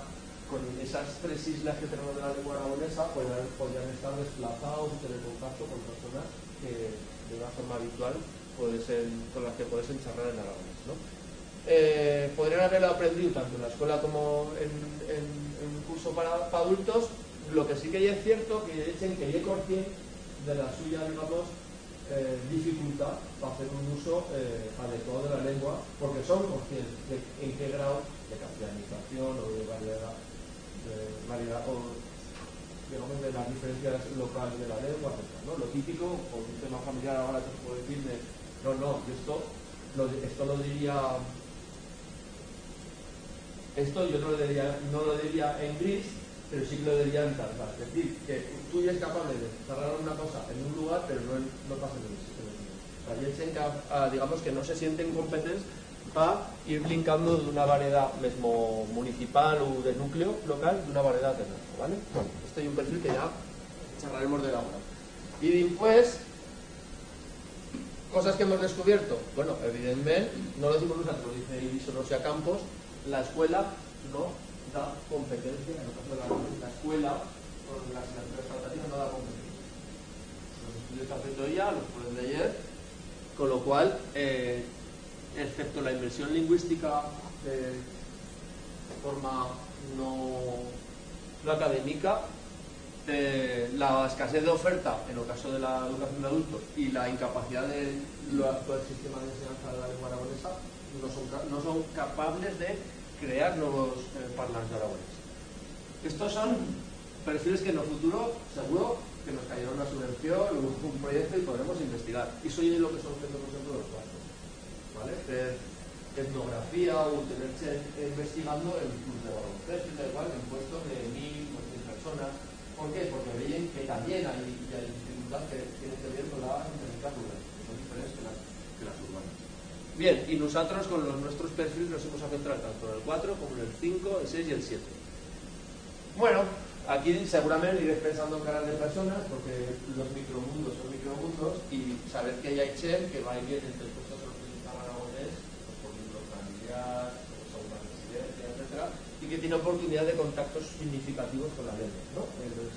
con esas 3 islas que tenemos de la lengua aragonesa podrían estar desplazados y tener contacto con personas que de una forma habitual con las que puedes charlar en aragonés, ¿no? Podrían haberlo aprendido tanto en la escuela como en un curso para adultos. Lo que sí que es cierto que dicen que hay consciente de la suya, digamos, dificultad para hacer un uso adecuado de la lengua, porque son conscientes de en qué grado de castellanización o de variedad o digamos de las diferencias locales de la lengua, etc., ¿no? Lo típico, por un tema familiar ahora que se puede decir de esto lo diría, esto yo no lo diría en gris, pero sí que lo diría en tal. Es decir, que tú ya es capaz de cerrar una cosa en un lugar, pero no pasa en el sitio. O sea, hay gente que, digamos, que no se sienten competentes para ir brincando de una variedad mismo municipal o de núcleo local de una variedad de nuevo, ¿vale? Bueno, este es un perfil que ya charlaremos de la hora. Y después, cosas que hemos descubierto. Bueno, evidentemente, no lo decimos nosotros, lo dice Iriso Rosia Campos, la escuela no da competencia, en el caso de la escuela, con las asignaturas facultativas no da competencia. Los estudios que ha hecho ella los pueden leer, con lo cual, excepto la inversión lingüística de forma no académica, la escasez de oferta en el caso de la educación de adultos y la incapacidad del actual sistema de enseñanza de la lengua aragonesa no son capaces de crear nuevos parlantes de aragonés. Estos son perfiles que en el futuro seguro que nos caerá una subvención, un proyecto y podremos investigar. Y soy lo que son haciendo, por ejemplo, los cuatro, ¿vale? Etnografía o tenerse investigando el club de baloncesto y tal cual en puestos de 1.000 o 100 personas. ¿Por qué? Porque veis que también hay dificultad que tiene que ver con la interlicenciatura, que son diferentes que las urbanas. Bien, y nosotros con nuestros perfiles nos hemos centrado tanto en el 4 como en el 5, el 6 y el 7. Bueno, aquí seguramente iréis pensando en caras de personas, porque los micromundos son micromundos, y saber que hay Excel que va a ir entre puestos de los que están aragonés, pues por ejemplo, familiar, segunda residencia, etcétera, y que tiene oportunidad de contactos significativos con la lengua, ¿no? En los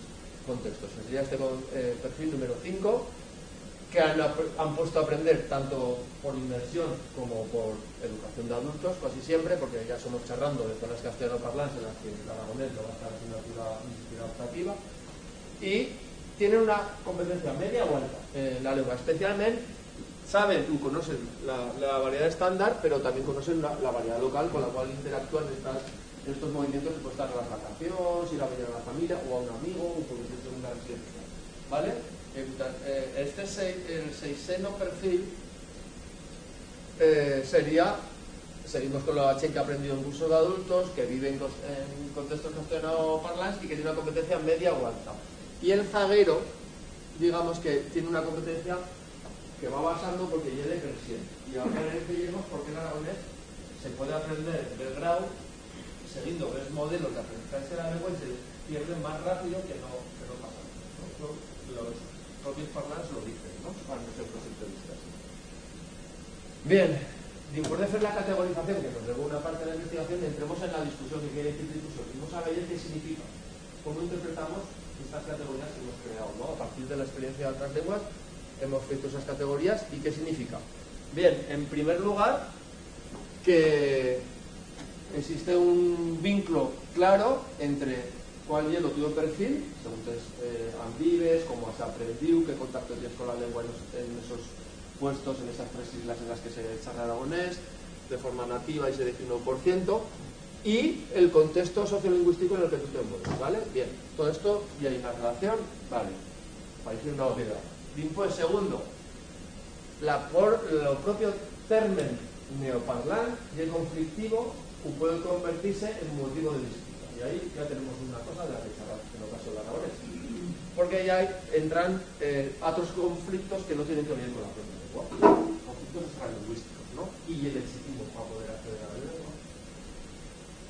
contextos. Sería este perfil número 5, que han puesto a aprender tanto por inmersión como por educación de adultos, casi siempre, porque ya somos charlando de zonas castellano-parlantes en las que el aragonés no va a estar asignatura optativa, y tienen una competencia media o alta en la lengua. Especialmente saben y conocen la variedad estándar, pero también conocen la variedad local con la cual interactúan en estos movimientos que puede estar en las vacaciones, ir a ver a la familia o a un amigo o por ejemplo en una residencia, ¿vale? Este el seiseno perfil sería, seguimos con la H que ha aprendido en cursos de adultos, que vive en contextos castellano-parlantes y que tiene una competencia media o alta. Y el zaguero, digamos que tiene una competencia que va basando porque llegue creciendo. Y ahora en el que lleguemos, porque en aragonés se puede aprender del grado siguiendo tres modelos de aprendizaje de la lengua y se pierde más rápido que no pasa. ¿No? Los propios parlantes lo dicen, ¿no? Para nosotros entrevistas. Bien, después de hacer la categorización, que nos llevó una parte de la investigación, entremos en la discusión. ¿Qué quiere decir discusión? Vamos a ver qué significa, cómo interpretamos estas categorías que hemos creado, ¿no? A partir de la experiencia de otras lenguas hemos hecho esas categorías y qué significa. Bien, en primer lugar, que existe un vínculo claro entre cuál es el tuyo perfil, según vives, cómo has aprendido, qué contacto tienes con la lengua en esos puestos, en esas tres islas en las que se charla aragonés, de forma nativa y se define 1%, y el contexto sociolingüístico en el que tú te mueves, ¿vale? Bien, todo esto y hay una relación, vale, parece una obviedad. Después, segundo, lo propio término neoparlant y el conflictivo puede convertirse en motivo de disputa. Y ahí ya tenemos una cosa de la que charlar, en el caso de aragonés. Porque ya entran otros conflictos que no tienen que ver con la propia lengua. Conflictos extralingüísticos, ¿no? Y el exitismo para poder acceder a la lengua.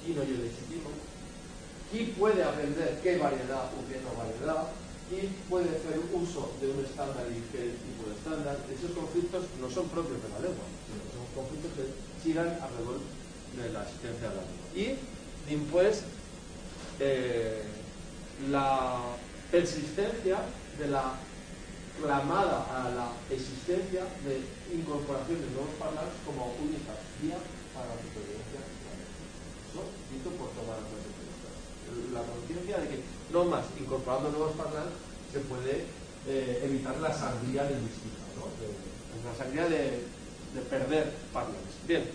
Y no y el exitismo. Y puede aprender qué variedad o qué no variedad. Y puede hacer uso de un estándar y qué tipo de estándar. Esos conflictos no son propios de la lengua, sino que son conflictos que giran alrededor de la existencia de la lengua. Y después la persistencia de la clamada a la existencia de incorporación de nuevos parlantes como única vía para la supervivencia. Eso dicho por todas las experiencias. La conciencia de que no más incorporando nuevos parlantes se puede evitar la sangría lingüística, ¿no? La sangría de perder parlantes. Bien.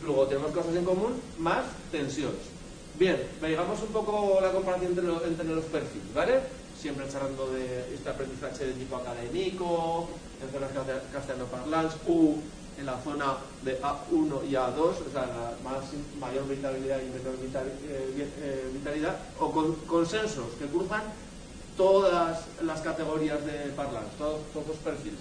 Luego tenemos cosas en común, más tensiones. Bien, veamos un poco la comparación entre los perfiles, ¿vale? Siempre charlando de este aprendizaje de tipo académico, en zonas castellano-parlantes, u en la zona de A1 y A2, o sea, la mayor vitalidad y menor vitalidad, o consensos que cruzan todas las categorías de parlantes, todos los perfiles.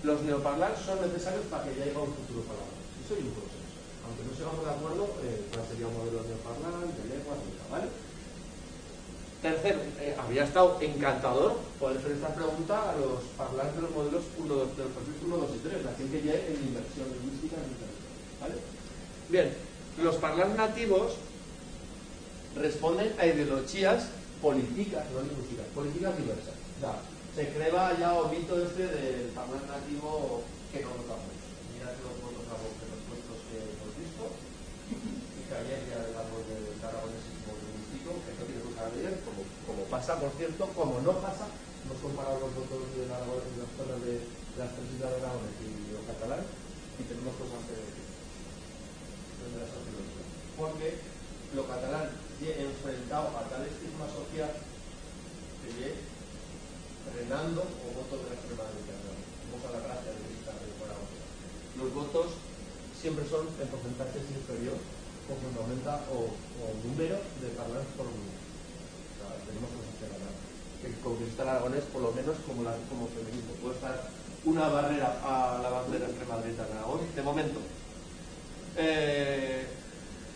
Los neoparlantes son necesarios para que llegue a un futuro parlante. Eso y un consenso. Aunque no seamos de acuerdo, cuál sería un modelo neoparlante, de lengua, etc. ¿Vale? Tercero, habría estado encantador poder hacer esta pregunta a los parlantes de los modelos 1, 2, de los perfiles 1, 2 y 3, la gente que llegue en inversión lingüística en internet. ¿Vale? Bien, los parlantes nativos responden a ideologías políticas, no lingüísticas, políticas diversas. O sea, se crea ya o mito del parlante nativo que no notamos. Mirad los votos a voz de los puestos que hemos visto, y que ayer ya hablamos del aragonesismo lingüístico, que no tiene que usar ayer, como pasa, por cierto, como no pasa, hemos comparado los votos del Aragón en las zonas de las tres islas de Aragón y los catalán, y tenemos cosas que decir. Porque lo catalán viene enfrentado a tal estigma social que viene frenando o voto de la extrema derecha. Vamos a la gracia de esta temporada. Los votos siempre son en porcentajes inferior conforme aumenta o número de parlantes por número. O sea, tenemos cosas que ganar. El conquista aragonés, por lo menos como feminismo, puede estar una barrera al avance de la extrema derecha en Aragón de momento.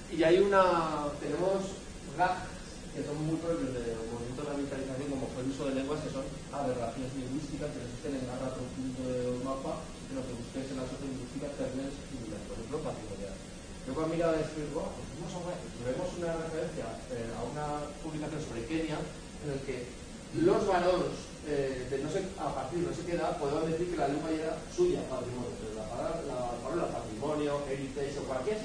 Y hay tenemos gags que son muy propios del movimiento de la militarización, como fue el uso de lenguas, que son aberraciones lingüísticas que existen en garra otro punto del mapa, en lo que busquéis en la sociolingüística, términos similares, por ejemplo, patrimonial. Yo cuando mira a decir, pues vemos una referencia a una publicación sobre Kenia, en el que los varones a partir de no sé qué edad podían decir que la lengua ya era suya, patrimonio, pero la palabra patrimonio, heritage o cualquier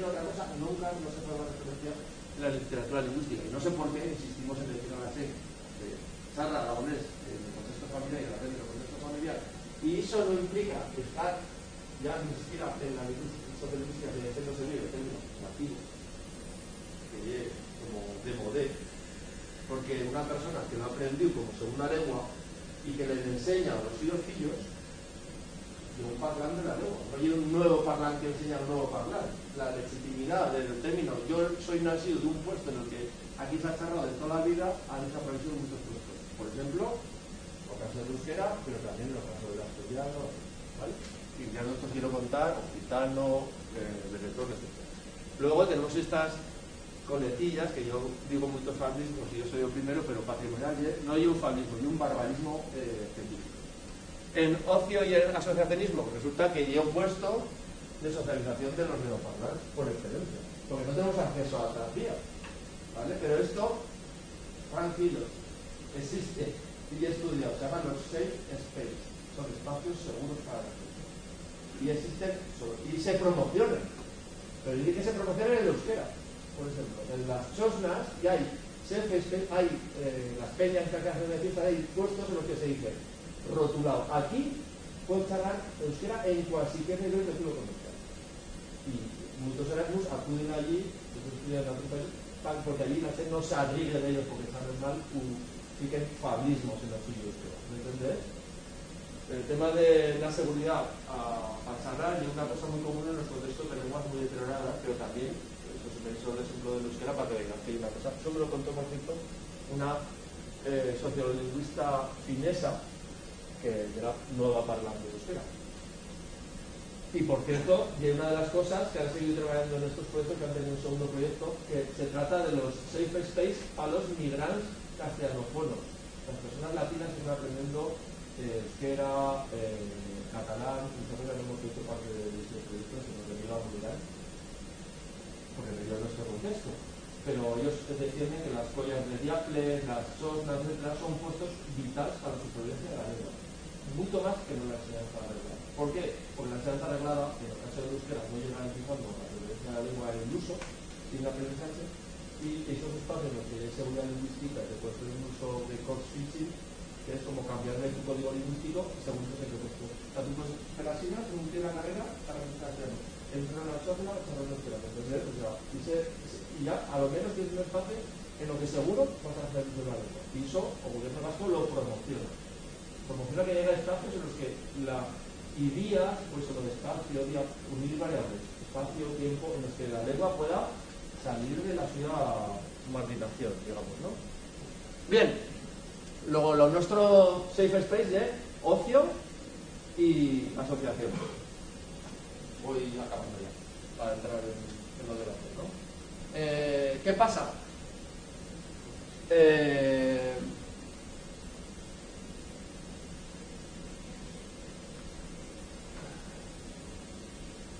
otra cosa nunca no se puede más referencia en la literatura lingüística. Y no sé por qué insistimos en decir ahora sí de Sarra Aragonés en el contexto familiar y la red en el contexto familiar, y eso no implica estar ya ni siquiera en la sociolingüística de género severo, el término nativo, que es como de modé. Porque una persona que lo ha aprendido como segunda lengua y que les enseña a los fillos de un parlante de la lengua, no hay un nuevo parlante que enseña a un nuevo parlante. La legitimidad del término yo soy nacido de un puesto en el que aquí se ha charlado de toda la vida, ha desaparecido muchos puestos. Por ejemplo, en el caso del euskera, pero también en el caso del asturiano, ¿vale? Y ya no os quiero contar, occitano, venezuela, etc. Luego tenemos estas coletillas, que yo digo muchos fablismos y yo soy el primero, pero patrimonial no hay un fablismo, ni un barbarismo científico. En ocio y en asociacionismo resulta que hay un puesto de socialización de los neoparlantes por excelencia, porque no tenemos acceso a otras vías, ¿vale? Pero esto, tranquilos, existe y estudiado, se llaman los safe space, son espacios seguros para la gente, y existen y se promocionan, pero dice que se promocionan en el euskera. Por ejemplo, en las chosnas ya hay hay las peñas que hacen de fiesta, hay puestos en los que se dice rotulado, aquí puedes charlar euskera en cualquier nivel de estilo comercial. Y muchos Erasmus acuden allí, estudian en otro país, porque allí la gente no se arriesga de ellos porque están mal, fiquen fablismos en la suya euskera. ¿Me entendés? El tema de la seguridad a charlar y una cosa muy común en los contextos de lenguas muy deterioradas, pero también el ejemplo del euskera para que vean que hay una cosa. Eso me lo contó, por cierto, una sociolingüista finesa que era nueva parlante de euskera. Y por cierto, y una de las cosas que han seguido trabajando en estos proyectos, que han tenido un segundo proyecto, que se trata de los safe space a los migrantes castellanófonos. Las personas latinas que están aprendiendo euskera, catalán, nosotros ya hemos hecho parte de este proyecto, que nos debido a mirar, porque debido a nuestro contexto. Pero ellos defienden que las collas de diaples, las sosnas, etc., son puestos vitales para la supervivencia de la lengua. Mucho más que no la enseñanza arreglada. ¿Por qué? Porque la enseñanza arreglada, en el caso de euskera, no llega garantizando la supervivencia de la lengua en el uso, sin aprendizaje, y esos espacios en los que hay seguridad lingüística, que puede ser un uso de code switching, que es como cambiarle tu código lingüístico según tu contexto. O sea, tú puedes pegar según tiene la carrera para que sea castellano. Entra en la chorna, charlando euskera. Entonces, y ya, a lo menos tienes un espacio en lo que seguro vas a hacer uso de la lengua. Y eso, o gobierno vasco, lo promociona. Promociona que haya espacios en los que y días, pues lo de espacio, unir variables, espacio, tiempo, en los que la lengua pueda salir de la suya marginación, digamos, ¿no? Bien, luego lo nuestro safe space es ocio y asociación. Voy acabando ya, para entrar en lo debate, ¿no? ¿Qué pasa?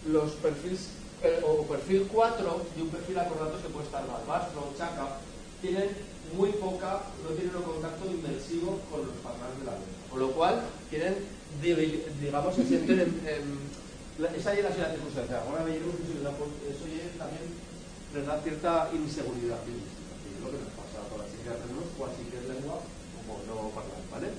Los perfiles, o perfil 4 y un perfil acordato que puede estar Balbastro, Chaca, tienen muy poca, no tienen un contacto inmersivo con los parlantes de la lengua. Con lo cual, tienen, digamos, se sienten esa es la circunstancia. Ahora veremos que eso también les da cierta inseguridad lingüística, que es lo que nos pasa a todas las chicas de los cuasi que es lengua como no parlar, ¿vale?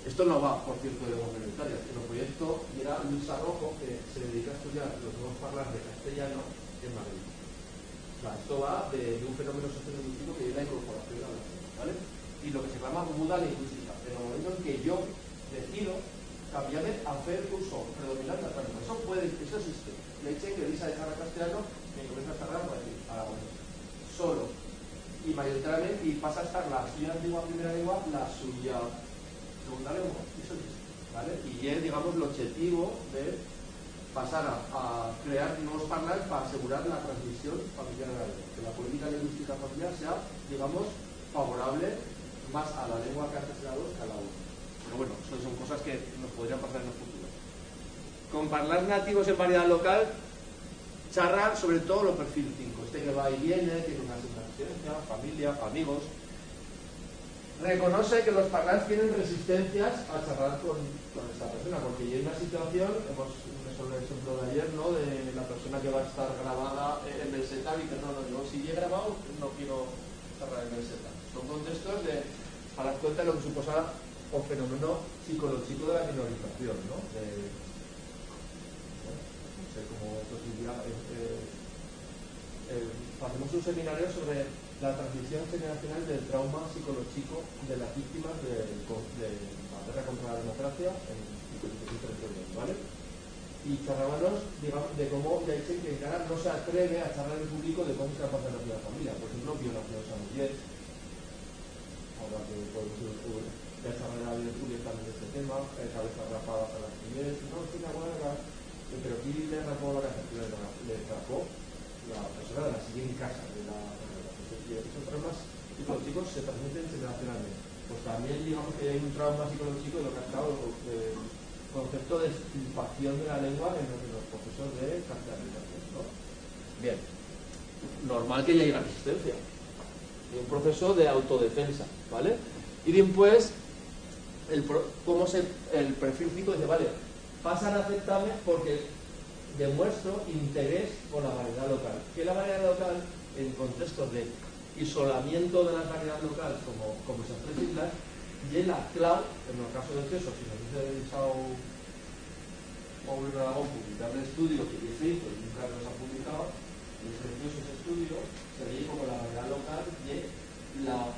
Esto no va, por cierto, de lenguas minoritarias. En el proyecto mira Luis Arrojo, que se dedica a estudiar los nuevos parlantes de castellano en Madrid. O sea, esto va de un fenómeno sociolingüístico que es la incorporación de la lengua, ¿vale? Y lo que se llama muda lingüística. En el momento en que yo decido cambiar a hacer uso predominante de la lengua. Eso existe. Le eché que Lisa de charla castellano y comienza a charlar por aquí, aragonés. Solo. Y mayoritariamente, y pasa a estar la suya antigua primera lengua, la suya segunda lengua. Eso existe, ¿vale? Y es, digamos, el objetivo de pasar a crear nuevos parlantes para asegurar la transmisión familiar de la lengua. Que la política lingüística familiar sea, digamos, favorable más a la lengua que antes era dos que a la una. Pero bueno, eso son cosas que nos podrían pasar en el futuro. Con parlantes nativos en variedad local, charra sobre todo los perfil 5. Este que va y viene, tiene una resistencia, familia, amigos. Reconoce que los parlantes tienen resistencias a charlar con esta persona, porque hay una situación, sobre el ejemplo de ayer, ¿no? De la persona que va a estar grabada en el setup y que no, yo si he grabado no quiero charlar en el setup. Son contextos para dar cuenta de lo que suposa o fenómeno psicológico de la minorización, ¿no? No sé cómo esto sería. Hacemos un seminario sobre la transmisión generacional del trauma psicológico de las víctimas de la guerra contra la democracia en diferentes territorios, ¿vale? Y charlábamos, digamos, de cómo ya dicen que cara no se atreve a charlar en público de cómo se la pasa en la familia. Por ejemplo, violaciones a mujeres. Ahora que podemos ir ya charlar en público también de este tema, cabezas rapadas a las mujeres. No, sí, la buena, pero aquí le rapó la cabeza, le rapó la persona de la siguiente casa de la esos traumas psicológicos se transmiten generacionalmente. Pues también digamos que hay un trauma psicológico de lo que ha estado el concepto de extirpación de la lengua en los procesos de castellanización, ¿no? Bien, normal que ya haya resistencia, hay un proceso de autodefensa, ¿vale? Y después el perfil 5 dice, vale, pasan a aceptarme porque demuestro interés por la variedad local. ¿Qué es la variedad local? En contextos de isolamiento de las variedades locales como esas tres islas, y en la clave, en el caso del queso, si nos dice Sao Paulo y Aragón publicar el estudio que se hizo y nunca nos ha publicado, y ese estudio se veía como la variedad local y la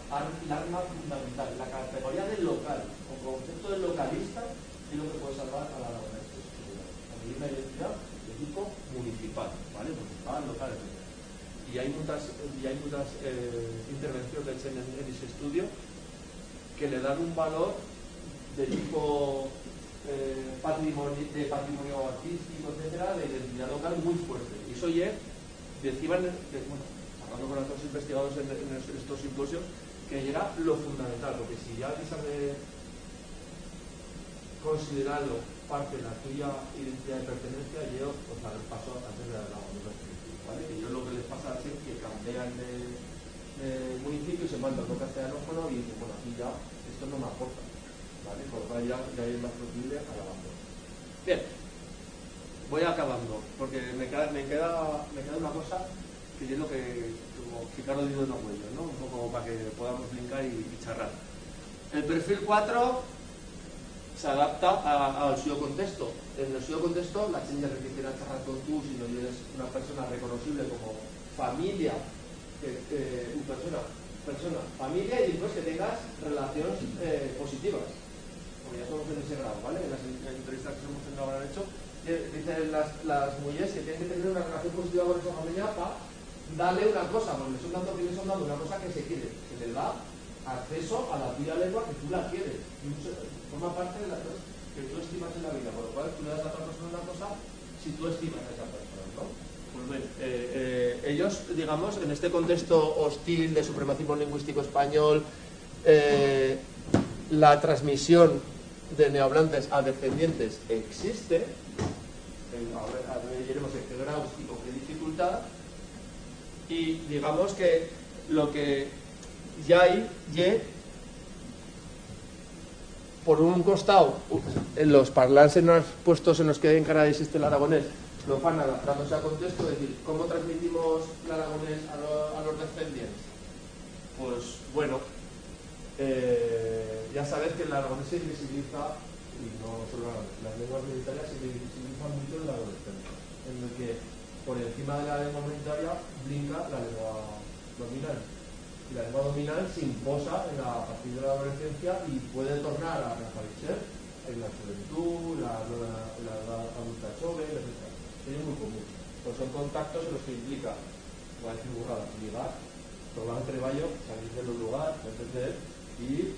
arma fundamental, la categoría del local, o concepto del localista, es lo que puede salvar a la aragonesa. Conseguir una identidad de tipo municipal, ¿vale? Municipal, local, etc. Y hay muchas intervenciones hechas en ese estudio que le dan un valor de tipo patrimonio artístico, etcétera, de identidad local muy fuerte. Y eso ya decían, hablando con otros investigadores en estos simposios, que era lo fundamental, porque si ya empiezas de considerarlo parte de la tuya identidad de pertenencia, yo el paso antes de la universidad. ¿Vale? Que yo lo que les pasa es que cambian de municipio y se mandan lo castellanófono y dicen, bueno, aquí ya esto no me aporta, ¿vale? Por lo cual ya es más proclive a la banda. Bien, voy acabando, porque me queda una cosa que es lo que, como Ricardo dijo en los huellos, ¿no? Un poco para que podamos linkar y charlar. El perfil 4 se adapta al suyo contexto. En el suyo contexto, la gente que quiera charlar con tú, si no eres una persona reconocible como familia, familia, y después que tengas relaciones positivas. Porque ya somos en ese grado, ¿vale? En las entrevistas que hemos tenido ahora hecho, dicen las mujeres que tienen que tener una relación positiva con esa familia para darle una cosa, porque le son dando una cosa que se quiere, que le da acceso a la tuya lengua que tú la quieres. Forma parte de las cosas que tú estimas en la vida, por lo cual tú le das a otra persona una cosa si tú estimas a esa persona, ¿no? Pues bien, ellos, digamos, en este contexto hostil de supremacismo lingüístico español, la transmisión de neohablantes a descendientes existe, veremos en qué grados y con qué dificultad, dificultad y digamos que lo que ya hay, por un costado, en los parlantes puestos en los que en Canadá existe el aragonés, lo van adaptándose a contexto, es decir, ¿cómo transmitimos el aragonés a los descendientes? Pues bueno, ya sabes que el aragonés se visibiliza, y no solo las lenguas minoritarias se visibilizan mucho en la adolescencia, en el que por encima de la lengua minoritaria brinca la lengua dominante. Y la lengua dominante se imposa a partir de la adolescencia y puede tornar a reaparecer en la juventud, la adulta joven, etc. Es muy común. Pues son contactos en los que implica, voy a decir burradas, ligar, probar el treballo, salir del lugar, etc. Y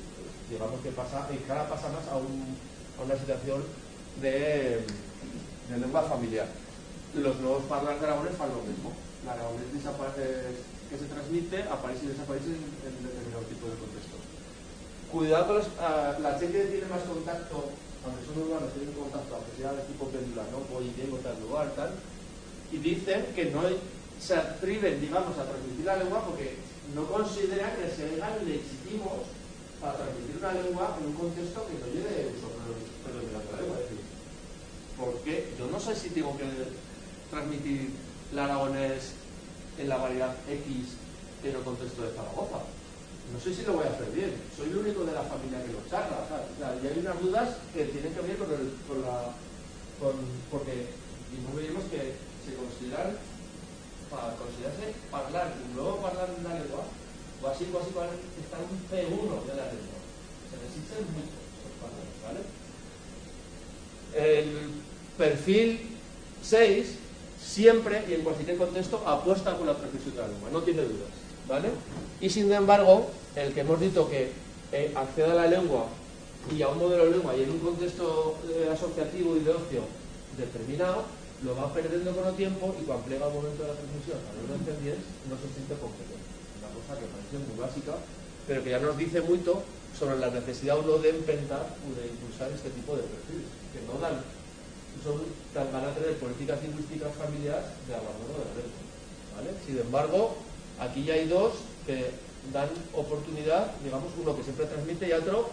digamos que cada pasa más a una situación de lengua familiar. Los nuevos parlantes de aragonés fan lo mismo. El aragonés que se transmite aparece y desaparece en determinado tipo de contextos. Cuidado con la gente que tiene más contacto, aunque son urbanos, tienen contacto, aunque sea de tipo pendular, ¿no? Voy y vengo, tal lugar, tal, y dicen que no se atreven, digamos, a transmitir la lengua porque no consideran que sean legítimos para transmitir una lengua en un contexto que no lleve uso predominante de la lengua. Es decir, porque yo no sé si tengo que transmitir el aragonés en la variedad X en el contexto de Zaragoza. No sé si lo voy a hacer bien. Soy el único de la familia que lo charla. O sea, y hay unas dudas que tienen que ver porque no veíamos que se consideran, para considerarse hablar y luego hablar en la lengua, o así está un P1 de la lengua. Se necesitan mucho esos palabras, ¿vale? El perfil 6 siempre y en cualquier contexto apuesta por la transmisión de la lengua, no tiene dudas, ¿vale? Y sin embargo, el que hemos dicho que acceda a la lengua y a un modelo de lengua y en un contexto asociativo y de ocio determinado, lo va perdiendo con el tiempo y cuando llega el momento de la transmisión a los descendientes no se siente completo. Una cosa que parece muy básica, pero que ya nos dice mucho sobre la necesidad o no de empentar o de impulsar este tipo de perfiles, que no dan, van a tener políticas lingüísticas familiares de abandono de la lengua, ¿vale? Sin embargo, aquí ya hay dos que dan oportunidad, digamos, uno que siempre transmite y otro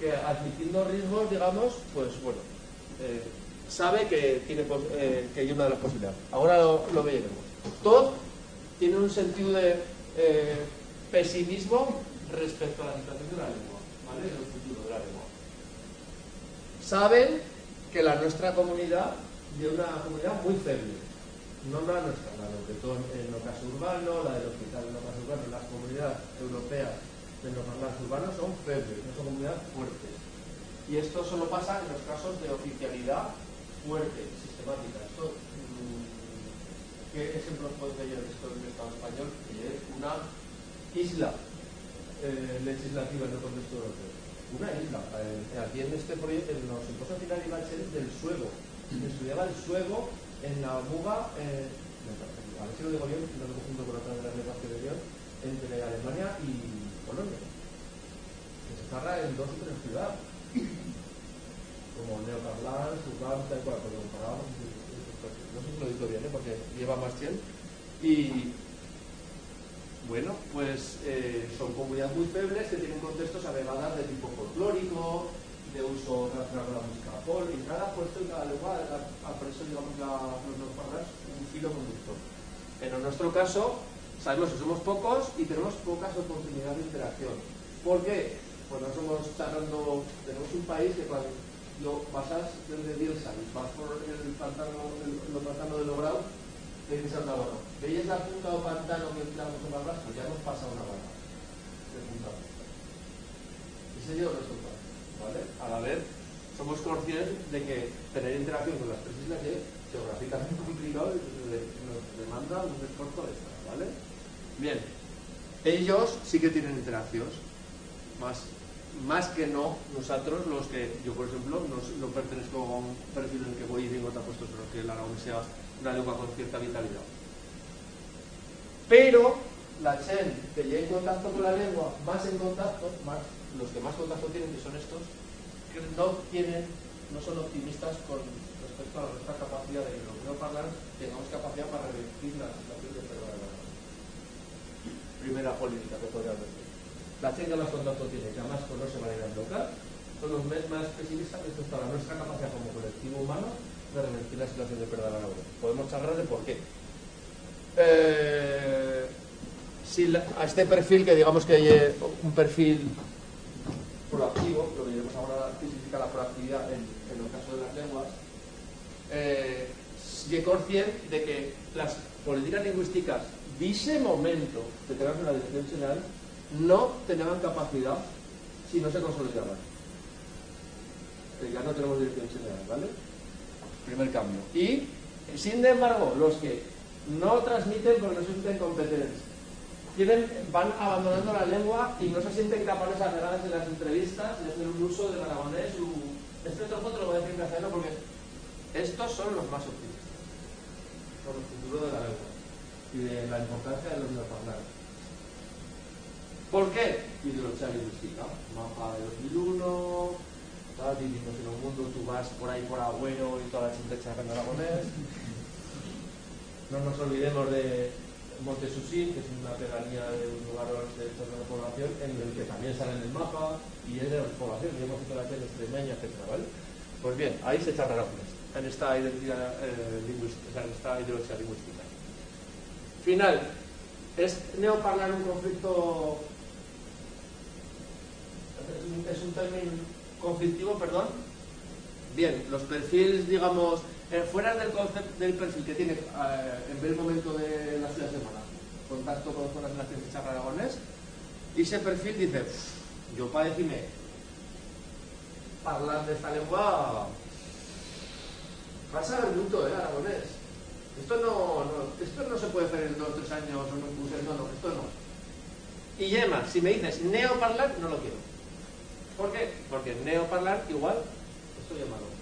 que admitiendo riesgos, digamos, pues bueno, sabe que hay una de las posibilidades. Ahora lo veremos. Todo tiene un sentido de pesimismo respecto a la situación de la lengua, ¿vale? En el futuro de la lengua. Saben que la nuestra comunidad es una comunidad muy feble. No la nuestra, la del Bretón en el caso urbano, la del hospital en el caso urbano, las comunidades europeas de los parlantes urbanos son febles, no son comunidades fuertes. Y esto solo pasa en los casos de oficialidad fuerte, sistemática. Esto, ¿qué ejemplos puedo tener de esto del Estado español? Que es una isla legislativa en el contexto europeo. Una isla. Aquí en este proyecto, en los simposios final iba a ser del suego. Estudiaba el suego en la muga, a ver si lo digo bien, no lo conjunto con otra de las lenguas que le dio, entre Alemania y Polonia. Que se zarra en 2 o 3 ciudades. Como neoparlán, Subam, tal cual, porque comparábamos, no sé si lo he dicho bien, porque lleva más tiempo. Y bueno, pues son comunidades muy febles que tienen contextos agregadas de tipo folclórico, de uso relacionado con la música folk, y cada puesto y cada lengua, por eso digamos los neoparlans un filo conductor. En nuestro caso, sabemos que somos pocos y tenemos pocas oportunidades de interacción. ¿Por qué? Pues no somos charlando, tenemos un país que cuando pasas desde Bielsa y vas por el pantano de Logrado, te dices al Navarro, ¿veis la punta del pantano que entramos en Barras? Pues ya hemos pasado una barra de punta. Ese es el resultado, ¿vale? A la vez, somos conscientes de que tener interacción con las 3 islas es geográficamente complicado y nos demanda un esfuerzo extra, ¿vale? Bien, ellos sí que tienen interacciones, más que no nosotros, los que yo por ejemplo no pertenezco a un perfil en el que voy y vengo a puestos, pero que el aragonés sea una lengua con cierta vitalidad. Pero la gente que llega en contacto con la lengua, los que más contacto tienen, que son estos, que no tienen no son optimistas con respecto a nuestra capacidad de que los neoparlantes tengamos capacidad para revertir la situación de pérdida de la lengua. Primera política que podríamos decir. La gente que más contacto tiene, que además no se va a ir al local, son los más pesimistas respecto a nuestra capacidad como colectivo humano de revertir la situación de pérdida de la lengua. Podemos charlar de por qué. Si a este perfil, que digamos que hay un perfil proactivo, lo que iremos ahora qué significa la proactividad en el caso de las lenguas, soy consciente de que las políticas lingüísticas de ese momento que tengan una dirección general no tenían capacidad si no se consolidaban. Ya no tenemos dirección general, ¿vale? Primer cambio. Y, sin embargo, los que no transmiten porque no se sienten competentes, van abandonando la lengua y no se sienten capaces a en las entrevistas de hacer un uso del aragonés. Este trozo te lo voy a decir en castellano porque estos son los más optimistas, por el futuro de la lengua y de la importancia de los neoparlantes. ¿Por qué? Ideología lingüística, mapa de 2001, estaba diciendo que en un mundo tú vas por ahí por Agüero y toda la gente charlando aragonés. No nos olvidemos de Montesusín, que es una pedanía de un lugar de zona de población en el que también sale en el mapa y es de las poblaciones, y hemos hecho la tele extremeña, etc. ¿Vale? Pues bien, ahí se charla aragonés, en esta identidad lingüística, en esta ideología lingüística. Final. ¿Es neoparlar un conflicto? ¿Es un término conflictivo, perdón? Bien, los perfiles, digamos, fuera del concepto del perfil que tiene en el momento de la ciudad de semana, contacto con zonas en las que se charla aragonés, y ese perfil dice, yo para decirme hablar de esta lengua pasa el mundo, aragonés. Esto no se puede hacer en 2 o 3 años o en un curso, no, esto no. Y además, si me dices neoparlar, no lo quiero. ¿Por qué? Porque neoparlar igual, esto llámalo.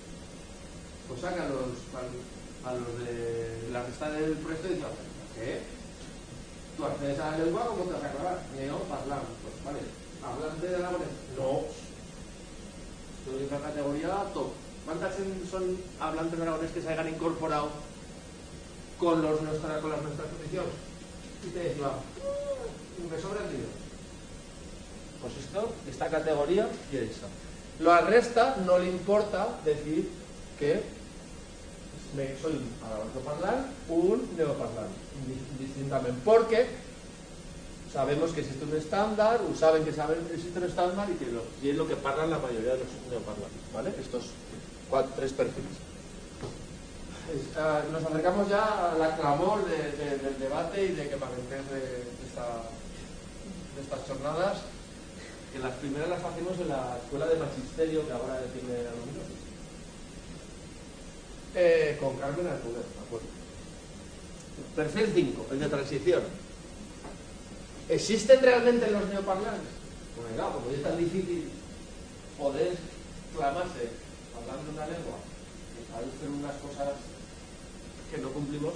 Pues saca a los de la resta del proyecto y dicen, ¿qué? Tú accedes a la lengua, ¿cómo te vas a aclarar? Neoparlar. Pues vale, ¿hablante de aragonés? No. Estoy en la categoría top. ¿Cuántas son hablantes de aragonés que se hayan incorporado con las nuestras posiciones? Y te decía, me sobra el lío. Pues esta categoría y esa. Lo al resta no le importa decir que soy un aragonoparlar, un neoparlante, indistintamente, porque sabemos que existe un estándar, o saben que existe un estándar y es lo que parlan la mayoría de los neoparlantes, ¿vale? Estos 3 perfiles. Nos acercamos ya al clamor del debate y de que parentes de estas jornadas, que las primeras las hacemos en la escuela de magisterio que ahora tiene alumnos, con Carmen Alcúdez, ¿de acuerdo? Perfil 5, el de transición. ¿Existen realmente los neoparlantes? Pues claro, como es tan difícil poder clamarse hablando una lengua y traducir unas cosas que no cumplimos,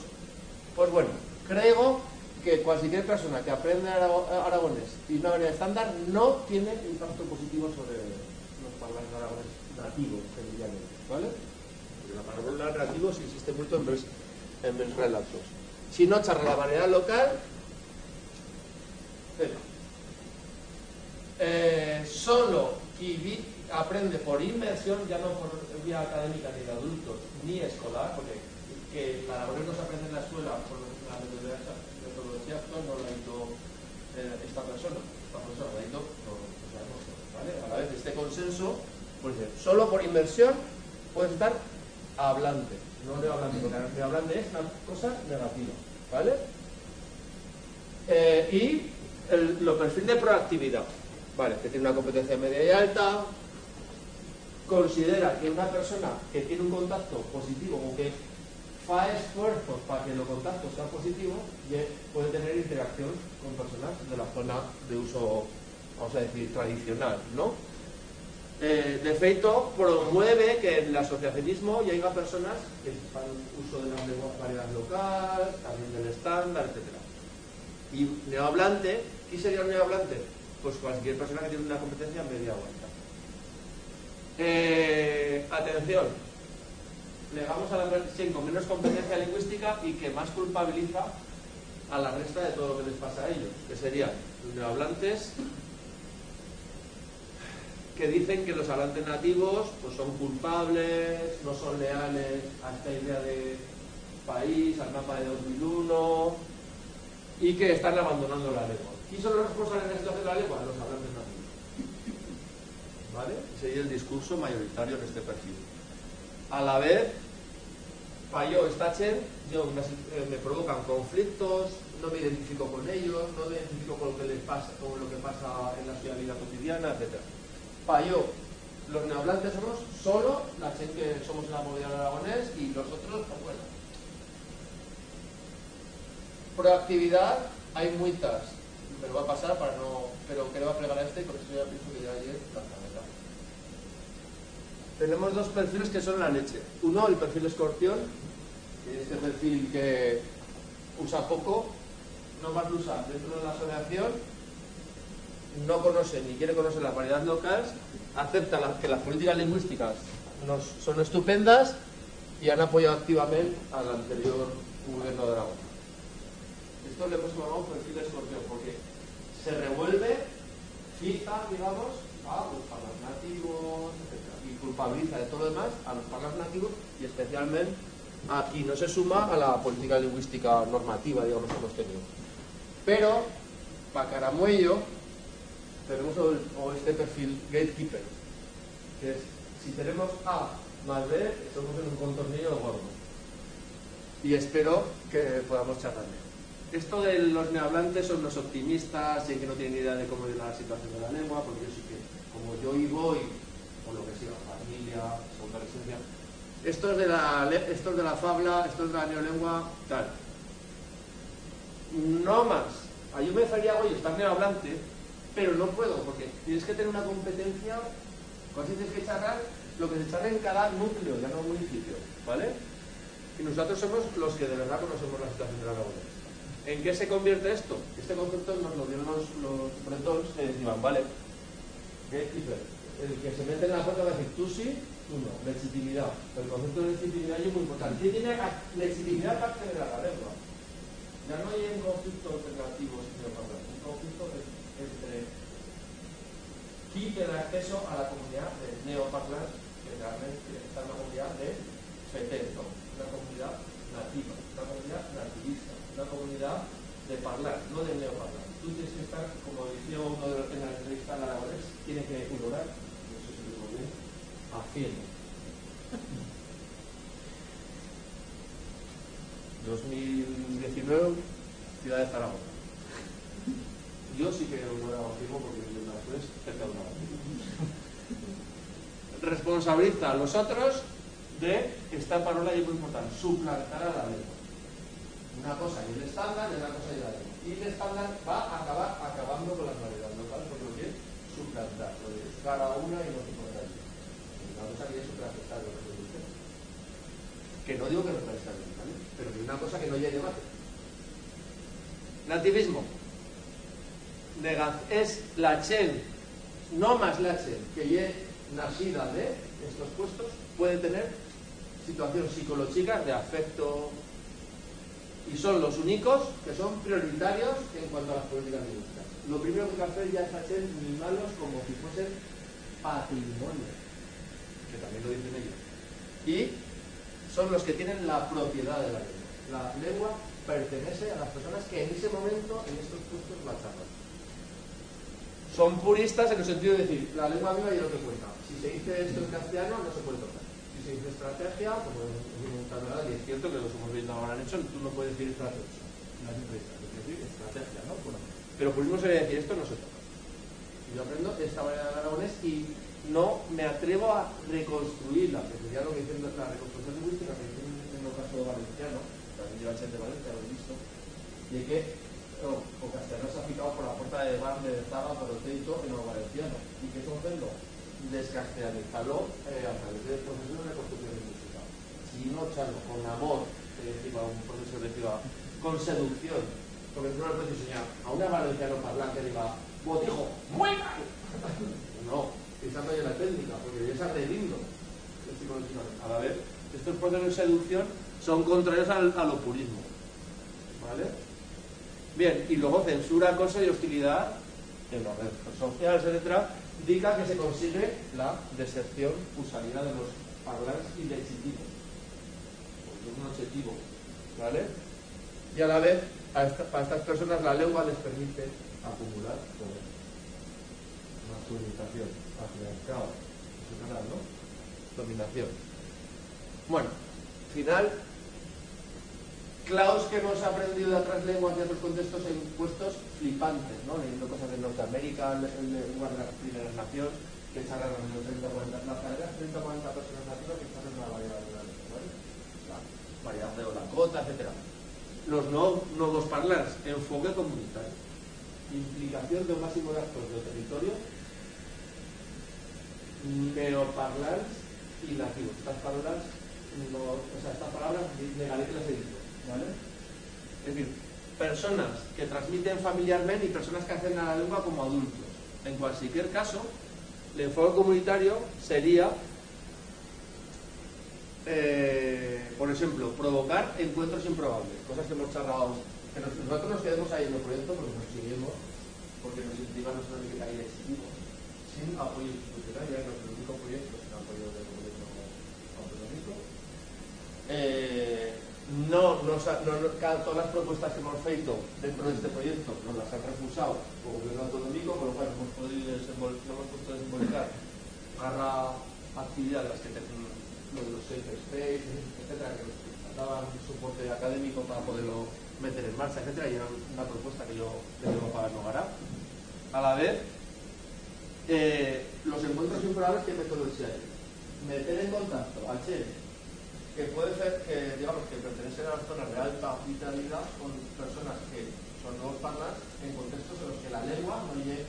pues bueno, creo que cualquier persona que aprende aragonés y una manera estándar no tiene impacto positivo sobre los parlantes aragonés nativos, ¿vale? Porque la palabra nativo sí existe mucho en los relatos. Si no charla la variedad local, solo quien aprende por inmersión, ya no por vía académica ni de adultos ni escolar, porque que el aragonés no se aprende en la escuela por la metodología actual, no lo ha dicho esta persona, lo ha dicho, ¿vale? A la vez este consenso, pues solo por inmersión puedes estar hablante, no neohablante, porque neohablante es una cosa negativa, ¿vale? Y los perfiles de proactividad, ¿vale? Que tiene una competencia media y alta, considera que una persona que tiene un contacto positivo o que fa esfuerzos para que los contactos sean positivos, puede tener interacción con personas de la zona de uso, vamos a decir, tradicional, ¿no? De feito, promueve que en el asociacionismo ya haya personas que hagan uso de las lenguas variedad local, también del estándar, etc. Y neohablante, ¿qué sería un neohablante? Pues cualquier persona que tiene una competencia media o alta. atención, legamos a la versión con menos competencia lingüística y que más culpabiliza a la resta de todo lo que les pasa a ellos, que serían los neohablantes, que dicen que los hablantes nativos pues son culpables, no son leales a esta idea de país, al mapa de 2001 y que están abandonando la lengua. ¿Quién son los responsables de la situación de la lengua? Los hablantes nativos. ¿Vale? Ese sería el discurso mayoritario en este perfil. A la vez, Falló, Stachen, me provocan conflictos, no me identifico con ellos, no me identifico con lo que les pasa, con lo que pasa en la vida cotidiana, etc. Falló, los neohablantes somos solo la gente que somos en la movida del aragonés y los otros, pues bueno. Proactividad, hay muchas, pero va a pasar para no. Pero que le va a plegar a este y por eso ya pienso que ya ayer la cabeza. Tenemos dos perfiles que son la leche. Uno, el perfil escorpión, que es este perfil que usa poco, no más lo usa dentro de la asociación, no conoce ni quiere conocer las variedades locales, acepta que las políticas lingüísticas son estupendas y han apoyado activamente al anterior gobierno de Aragón. Esto le hemos llamado perfil escorpión porque se revuelve, fija, digamos, a los parlas nativos, etc. Y culpabiliza de todo lo demás a los parlas nativos y especialmente aquí no se suma a la política lingüística normativa, digamos, que hemos tenido. Pero, para Caramuello, tenemos este perfil gatekeeper, que es, si tenemos A más B, estamos en un contornillo gordo. Y espero que podamos charlarle. Esto de los neohablantes son los optimistas y que no tienen ni idea de cómo es la situación de la lengua, porque yo sí que, como yo y voy, o lo que sea, familia, segunda residencia, esto es de la fabla, esto es de la neolengua, tal. No más. Yo me refería hoy a estar neohablante, pero no puedo, porque tienes que tener una competencia, casi tienes que charlar lo que se charla en cada núcleo, ya no municipio, ¿vale? Y nosotros somos los que de verdad conocemos la situación de la aragonés. ¿En qué se convierte esto? Este concepto nos lo dieron los bretons que decían, vale, el que se mete en la puerta va a decir tú sí, tú no, legitimidad. El concepto de legitimidad es muy importante. ¿Quién tiene legitimidad para acceder a la lengua? Ya no hay un conflicto entre nativos y neohablantes, un conflicto entre quién te da acceso a la comunidad de neohablantes, que realmente está en una comunidad de FETER, ¿no? Una comunidad nativa, una comunidad nativista, una comunidad de parlar, no de neohablantes. Tú tienes que estar, como decía uno en la entrevista en aragonés, tiene que ignorar, no sé si lo digo bien, haciendo. 2019, ciudad de Zaragoza. Yo sí que no lo afirmo porque vivo en las tres cerca de una base. Responsabiliza a los otros de esta palabra y es muy importante, suplantar a la lengua. Una cosa y el estándar y una cosa y la lengua. Y el estándar va a acabar acabando con las variedades locales porque lo quiere suplantar, lo de cara a una y no se podrá ir. Una cosa que es superaceptable, lo que dice. Que no digo que no parezca bien, ¿vale? Pero que una cosa que no haya debate. Nativismo. Es la Chen, no más la Chen, que ya nacida de estos puestos, puede tener situaciones psicológicas de afecto y son los únicos que son prioritarios en cuanto a las políticas lingüísticas. Lo primero que hay que hacer ya es hacer mimarlos como si fuesen patrimonio, que también lo dicen ellos. Y son los que tienen la propiedad de la lengua. La lengua pertenece a las personas que en ese momento, en estos puestos, la charlan. Son puristas en el sentido de decir, la lengua viva y lo que cuenta. Si se dice esto en castellano, no se puede tocar. Si se dice estrategia, como en Canadá, y es cierto que los hemos visto ahora han hecho, tú no puedes decir estrategia. No es decir estrategia, ¿no? Bueno, pero purismo sería decir, esto no se toca. Y yo aprendo esta manera de aragonés y no me atrevo a reconstruirla, que sería lo que dicen la reconstrucción lingüística, que dicen en el caso de valenciano, también lleva el de Valencia, lo he visto, y que o castellano se ha picado por la puerta de bar de Zaga, por el techo, en el valenciano, y que son hacerlo, descastellanizarlo a través del proceso de reconstrucción lingüística. Si no echarlo con amor, un profesor decía, con seducción, porque no le puedes enseñar a una valenciano parlante que diga, botijo, muy mal. No. Esa no es la técnica, porque ya es agrediendo. Es decir, A la vez, estos procesos de seducción son contrarios al purismo. ¿Vale? Bien, y luego censura, acoso y hostilidad en las redes sociales, etcétera, indica que se consigue la deserción usuaria de los parlantes ilegitimos. Porque es un objetivo. ¿Vale? Y a la vez, para estas personas la lengua les permite acumular poder. Masculinización, patriarcado, ¿no? Dominación. Bueno, final. Claus que hemos aprendido de otras lenguas y otros contextos en puestos flipantes, ¿no? Leyendo cosas de Norteamérica, lenguas de las primeras naciones, que charlan en los 30-40, las carreras 30-40 personas nativas que charlan la variedad de la lengua, ¿vale? La variedad de la cota, etc. Los nodos parlants, enfoque comunitario, implicación de un máximo de actores del territorio, neoparlants y nativos. Estas palabras legalmente las he dicho, ¿vale? Es decir, personas que transmiten familiarmente y personas que acceden a la lengua como adultos. En cualquier caso, el enfoque comunitario sería, por ejemplo, provocar encuentros improbables, cosas que hemos charlado, que nosotros nos quedemos ahí en el proyecto porque nos seguimos, porque nos intriga nuestra política y decidimos, sin apoyo institucional, ya que nuestro único proyecto es el apoyo del gobierno autonómico. Todas las propuestas que hemos feito dentro de este proyecto nos las han refusado como gobierno autonómico, con lo cual no hemos podido desenvolver garra actividad de las que tenemos los safe space, etcétera, que nos daban soporte académico para poderlo meter en marcha, etcétera, y era una propuesta que yo le debo para Nogará. A la vez, los encuentros improbables, ¿qué metodología hay? Meter en contacto a Che, que puede ser que, digamos, que pertenecen a las zonas de alta vitalidad con personas que son nuevos parlantes en contextos en los que la lengua no lleve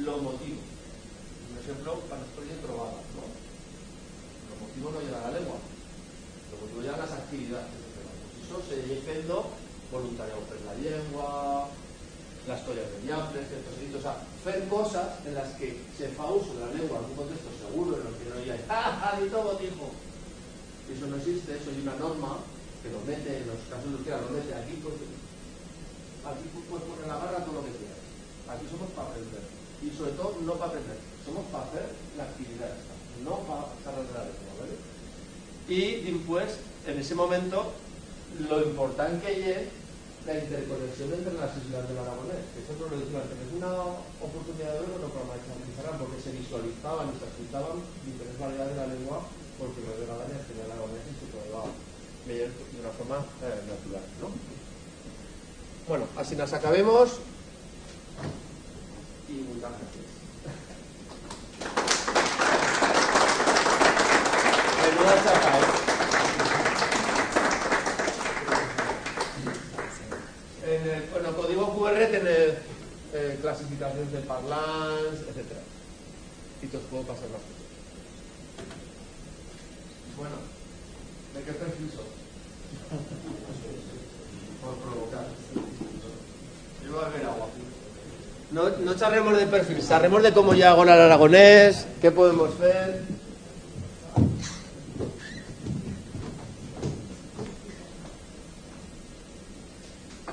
lo motivo. Por ejemplo, para nosotros es probada, ¿no? Lo motivo no llega a la lengua, lo motivo llegan las actividades, etc. Pues eso se lleve voluntariado per la lengua, las collas de diables, ciertos sitios, o sea, hacer cosas en las que se fa uso de la lengua en un contexto seguro, en el que no hay ¡ah, ni todo motivo! Y eso no existe, eso hay una norma que lo mete, en los casos de euskera, lo mete aquí, pues poner la barra todo lo que quieras. Aquí somos para aprender. Y sobre todo, no para aprender, somos para hacer la actividad esta, no para charlar de la lengua, ¿vale? Y después, en ese momento, lo importante que es la interconexión entre las islas del Aragonés, que siempre lo decía antes, es una oportunidad de oro no para Pizarra, porque se visualizaban y se escuchaban diferentes variedades de la lengua, porque lo de la Aragonés tenía el Aragonés y se podía leer de una forma natural, ¿no? Bueno, así nos acabemos y muchas gracias. Menuda chapa, Bueno, código QR tiene clasificaciones de parlants, etc. Y te os puedo pasar las fotos. Bueno, ¿de qué perfil sos? Por provocar. Yo voy a beber agua. No charremos de perfil, charremos de cómo ya hago el aragonés, qué podemos ver.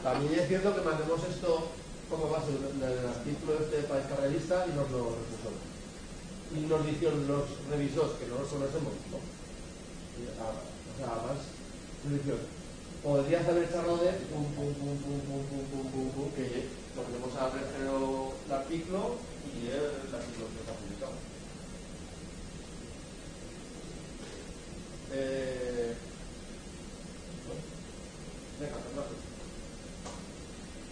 También es cierto que mandemos esto como base del artículo para esta revista y nos lo refusó. Y nos dijeron los revisores, que no los conocemos, ¿no? O sea, además, nos dijeron, podrías haber charlado de que lo ponemos al registro el artículo y el artículo que está publicado. Venga, gracias.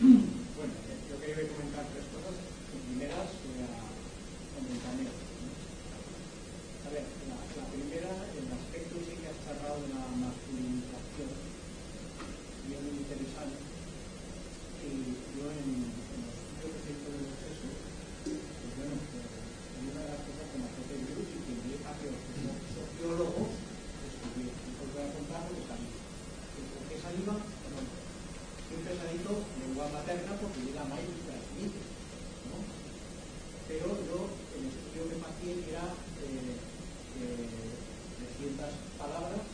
Bueno, yo quería comentar tres cosas. Primeras, comentaré. A ver, la primera, el aspecto sí que has charlado de la masculinización, y es muy interesante. Y yo en los estudios que he hecho del proceso, pues bueno, una de las cosas que me hace Bruce y que me hace como sociólogo, estudié. Y os voy a contar lo que salí. ¿Por qué salí? Siempre se ha dicho lengua materna porque llega más y transmite, ¿no? Pero yo, el estudio que me hacía era decía 200 palabras,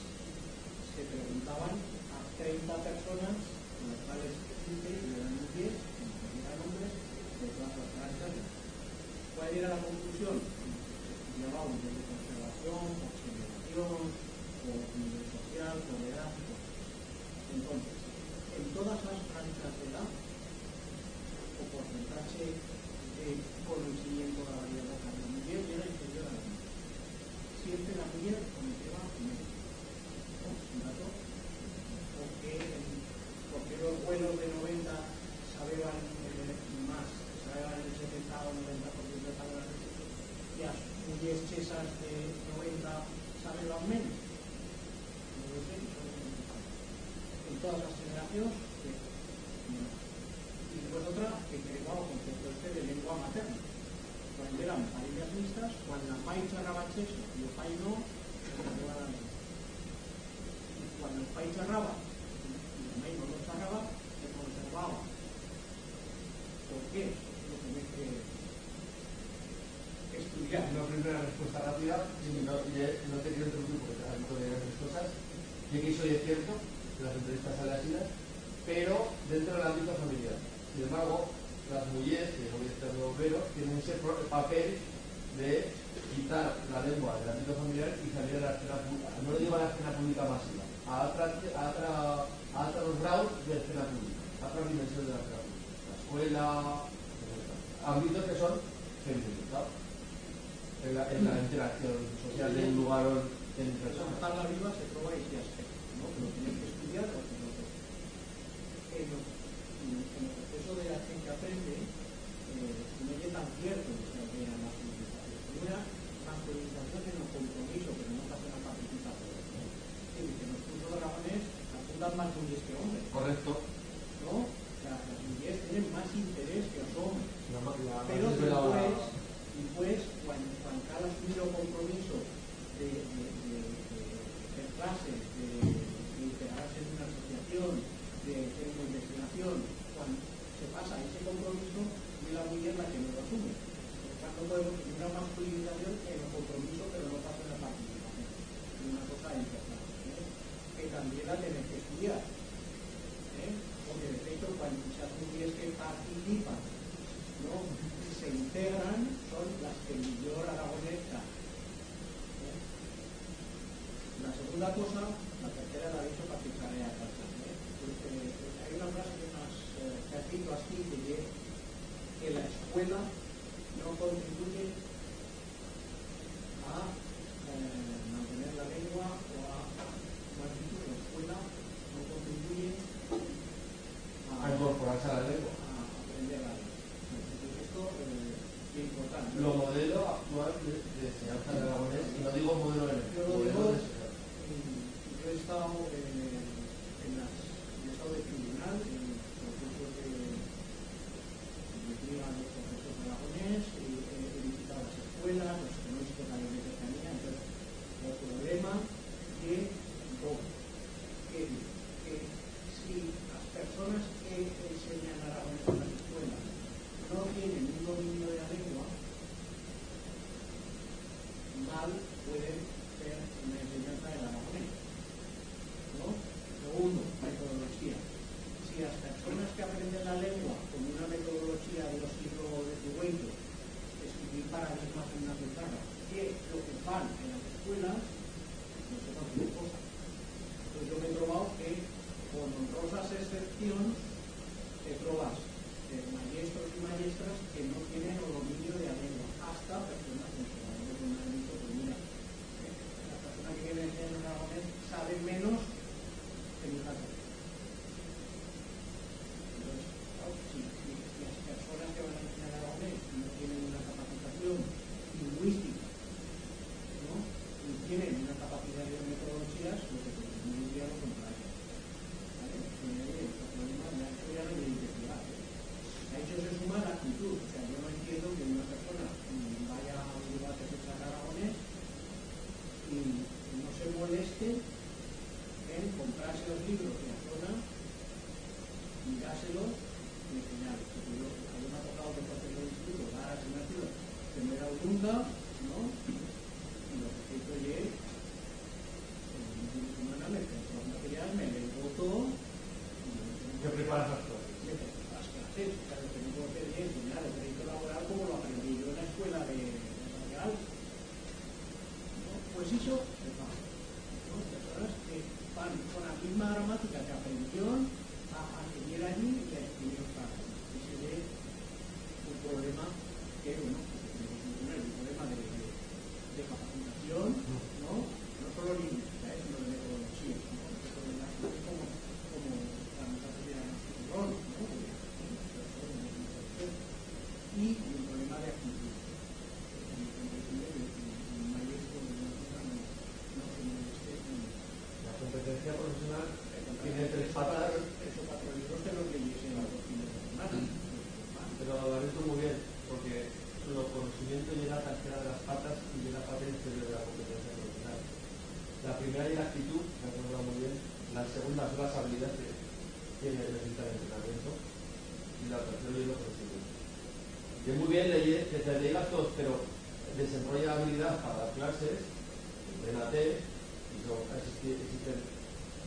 se preguntaban a 30 personas, con las cuales 15 eran 10, eran hombres, de todas las franjas. ¿Cuál era la conclusión? Se llamaba un nivel de conservación, oxidación, o nivel social, o edad. Entonces, en todas las franjas de edad, o porcentaje de conocimiento de la variedad vocal, la mujer era inferior a la mujer. Siempre la mujer cometía primero. ¿No? ¿Un dato? Porque los vuelos de 90 sabían más, sabían el 70 o 90% de palabras y las mujeres chesas de 90 sabían menos. No lo sé, en todas las generaciones, y después otra que creaba el concepto este de lengua materna. Cuando eran familias mixtas, cuando la pai charraba cheso y el pai no, se conservaba la lengua. Y cuando el pai charraba y la mai no lo charraba, se conservaba. ¿Por qué? Lo tenés que estudiar.
Una primera respuesta rápida, no te quiero interrumpir porque te has dicho varias cosas. Yo que soy de cierto, en las entrevistas sale así, pero dentro del ámbito familiar. Sin embargo, las mujeres, que voy a estar de bomberos, tienen ese papel de quitar la lengua del ámbito familiar y salir a la escena pública. No lo digo a la escena pública masiva, a otros grados de la escena pública, a otras dimensiones de la escena pública. La escuela, ámbitos que son feminizados. En la interacción social de un lugar en personas.
La tabla viva se prueba ese aspecto, ¿no? Que lo tienes que estudiar o que no. En el proceso de la gente que aprende, no es tan cierto que la masculinización. Una masculinización en los compromisos, pero no pasa en la participación. Es decir, que en los cursos de aragonés apuntan más mujeres que hombres.
Correcto.
¿No? O sea, las mujeres tienen más interés que los hombres. Pero después, cuando cada asumido compromiso de clases, de integrarse en una asociación, de hacer una investigación, cuando se pasa ese compromiso, y la mujer la que no lo asume. Por tanto, podemos tener una masculinización en el compromiso, pero no pasa en la participación. Es una cosa importante, que también la tenés que estudiar. Porque de hecho, cuando muchas mujeres que participan, ¿no?, se integran, son las que mejor aragonés dan. La segunda cosa, la tercera la he dicho para fijar a casa. Hay una frase que ha escrito así, que la escuela no contribuye a mantener la lengua o a la escuela no contribuye a
incorporarse a la lengua.
A aprender la lengua. Entonces esto es importante.
Lo modelo actual de enseñanza de aragonés, y no digo modelo de
yo he estado de tribunal en procesos de los procesos de aragonés, he visitado las escuelas, los conozco también de cercanía. Entonces, el problema que si las personas que enseñan aragonés en las escuelas no tienen un dominio de la lengua, mal pueden ser una enseñanza del aragonés, ¿no? Segundo, metodología. Si las personas que aprenden la lengua con una metodología de los siglos XIX, escribir paradigmas en una pizarra, que lo que van en las escuelas, no se cualquier cosa. Entonces yo me he probado que, con honrosas excepciones, te probas maestros y maestras que no tienen el dominio de la lengua, hasta personas que la persona que viene a enseñar en aragonés sabe menos que mi casa. Entonces, claro, si las personas que van a enseñar aragonés no tienen una capacitación lingüística, ¿no?, y tienen una capacidad de metodologías, lo que contribuiría a lo contrario. ¿Vale? El problema ya lo de investigar. A eso se suma la actitud. O sea, yo no entiendo que una persona vaya a un lugar que se saca aragonés y no se moleste en comprarse los libros de la zona, mirárselos y enseñarlos. Porque yo, a mí me ha tocado que por el instituto dar asignatura que no era nunca, ¿no? Y lo que he hecho es un fin de semana me compro el material, me leo todo.
¿Qué preparas las cosas?
Las clases, o sea, lo que tengo que hacer es enseñar el derecho laboral como lo aprendí yo en la escuela de laboral. ¿No? Pues eso se va. ¿No? Personas que van con la misma gramática que aprendieron a seguir allí y a escribir para. Y se ve un problema que, bueno, el problema de capacitación, ¿no? No solo lingüística, sino de metodología, ¿no? Este problema es como la metodología de Cicerón, ¿no? Y un problema de actitud.
La competencia profesional tiene tres patas.
Esos 4 libros te los leyes en los fines de semana.
Pero lo has visto muy bien, porque los conocimientos llega a la tercera de las patas y llega a parte inferior de la competencia profesional. La primera es la actitud, me acuerdo muy bien. La segunda son las habilidades que necesitan el entrenamiento. Y la tercera es los conocimientos. Y es muy bien que te leas todos, pero desarrolla habilidad para dar clases, entrénate, y existen,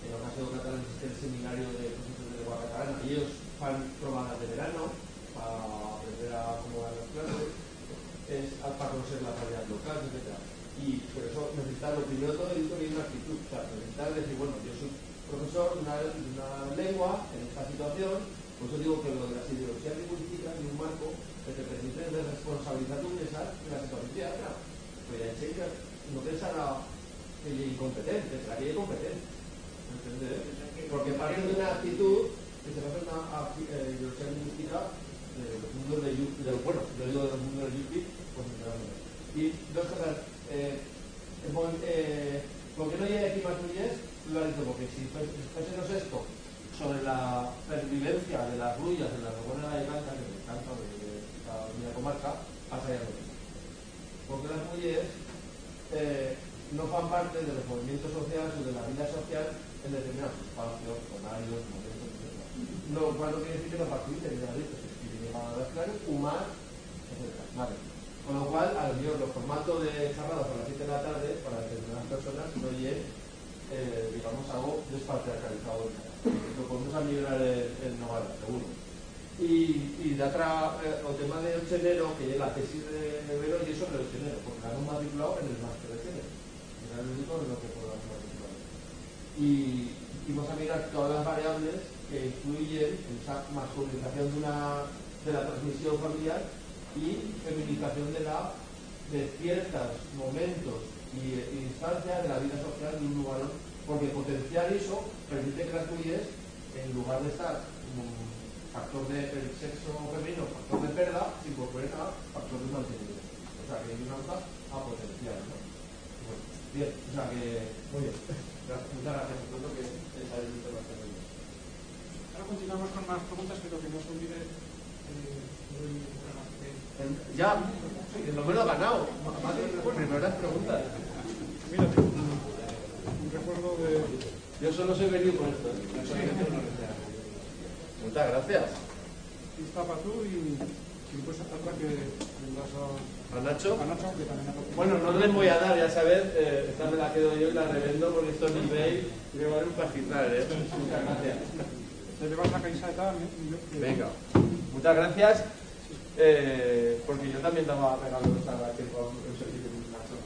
en el caso de catalán existe el seminario de profesores de lengua catalana, y ellos van probadas de verano para aprender a cómo dar las clases, para conocer las variedades locales, etc. Pero eso necesita lo primero todo el y una actitud. O sea, necesitas decir, bueno, yo soy profesor de una lengua en esta situación, por eso digo que lo de las ideologías lingüísticas y un marco que te permite de responsabilidad universal en la situación de otra. Pues ya sé que no pensar que es incompetente, pensar que es competente. ¿Entendés? Porque parte de una actitud que se basa en una ideología lingüística de los mundos de Yupi, bueno, yo digo de los mundos de Yupi, pues enterándome. Y dos cosas. ¿Por qué no llega aquí más Núñez? Lo ha dicho, porque si fuésemos esto sobre la pervivencia de las rullas de la Región de la Icanta, que me encanta, de la comarca, pasaría lo mismo. Porque las mujeres no fan parte de los movimientos sociales o de la vida social en determinados espacios, horarios, momentos, etc. No, cuando quiere decir que no participen, ya lo he dicho, se escriben llamadas las clases, humar, etc. Vale. Con lo cual, a los formatos de charladas a las 7 de la tarde, para determinadas personas, no lleguen, digamos, algo despatriarcalizado. Lo podemos a migrar en Novara, seguro. Y de otra, el tema de 8 de enero, que es la tesis de enero, y eso es el 8 de enero, porque la hemos matriculado en el máster de género. Era el único en lo que podamos matricular. Y vamos a mirar todas las variables que influyen en esa masculinización de la transmisión familiar y feminización de ciertos momentos y instancias de la vida social de un lugar, porque potenciar eso permite que las mujeres, en lugar de estar factor de sexo femenino, factor de pérdida, se incorporen a factor de mantenimiento. O sea, que hay una cosa a potenciar, ¿no? Bueno, bien, o sea que... Muy bien. Muchas gracias. Creo que es el tema bastante bien.
Ahora continuamos con más preguntas, pero que no se olvide
Ya, lo menos ganado. Más de primeras preguntas.
Mírate, un recuerdo de...
Yo solo soy venido por esto. Muchas gracias.
Aquí está para tú y después otra que tendrás
¿A Nacho?
a Nacho, que también ha participado.
Bueno, no les voy a dar, ya sabes, esta me la quedo yo y la revendo porque esto en eBay me va a dar un pastizal, Muchas gracias.
Te llevas la camiseta.
Venga, muchas gracias. Porque yo también estaba pegando esta tiempo en servicio de Nacho.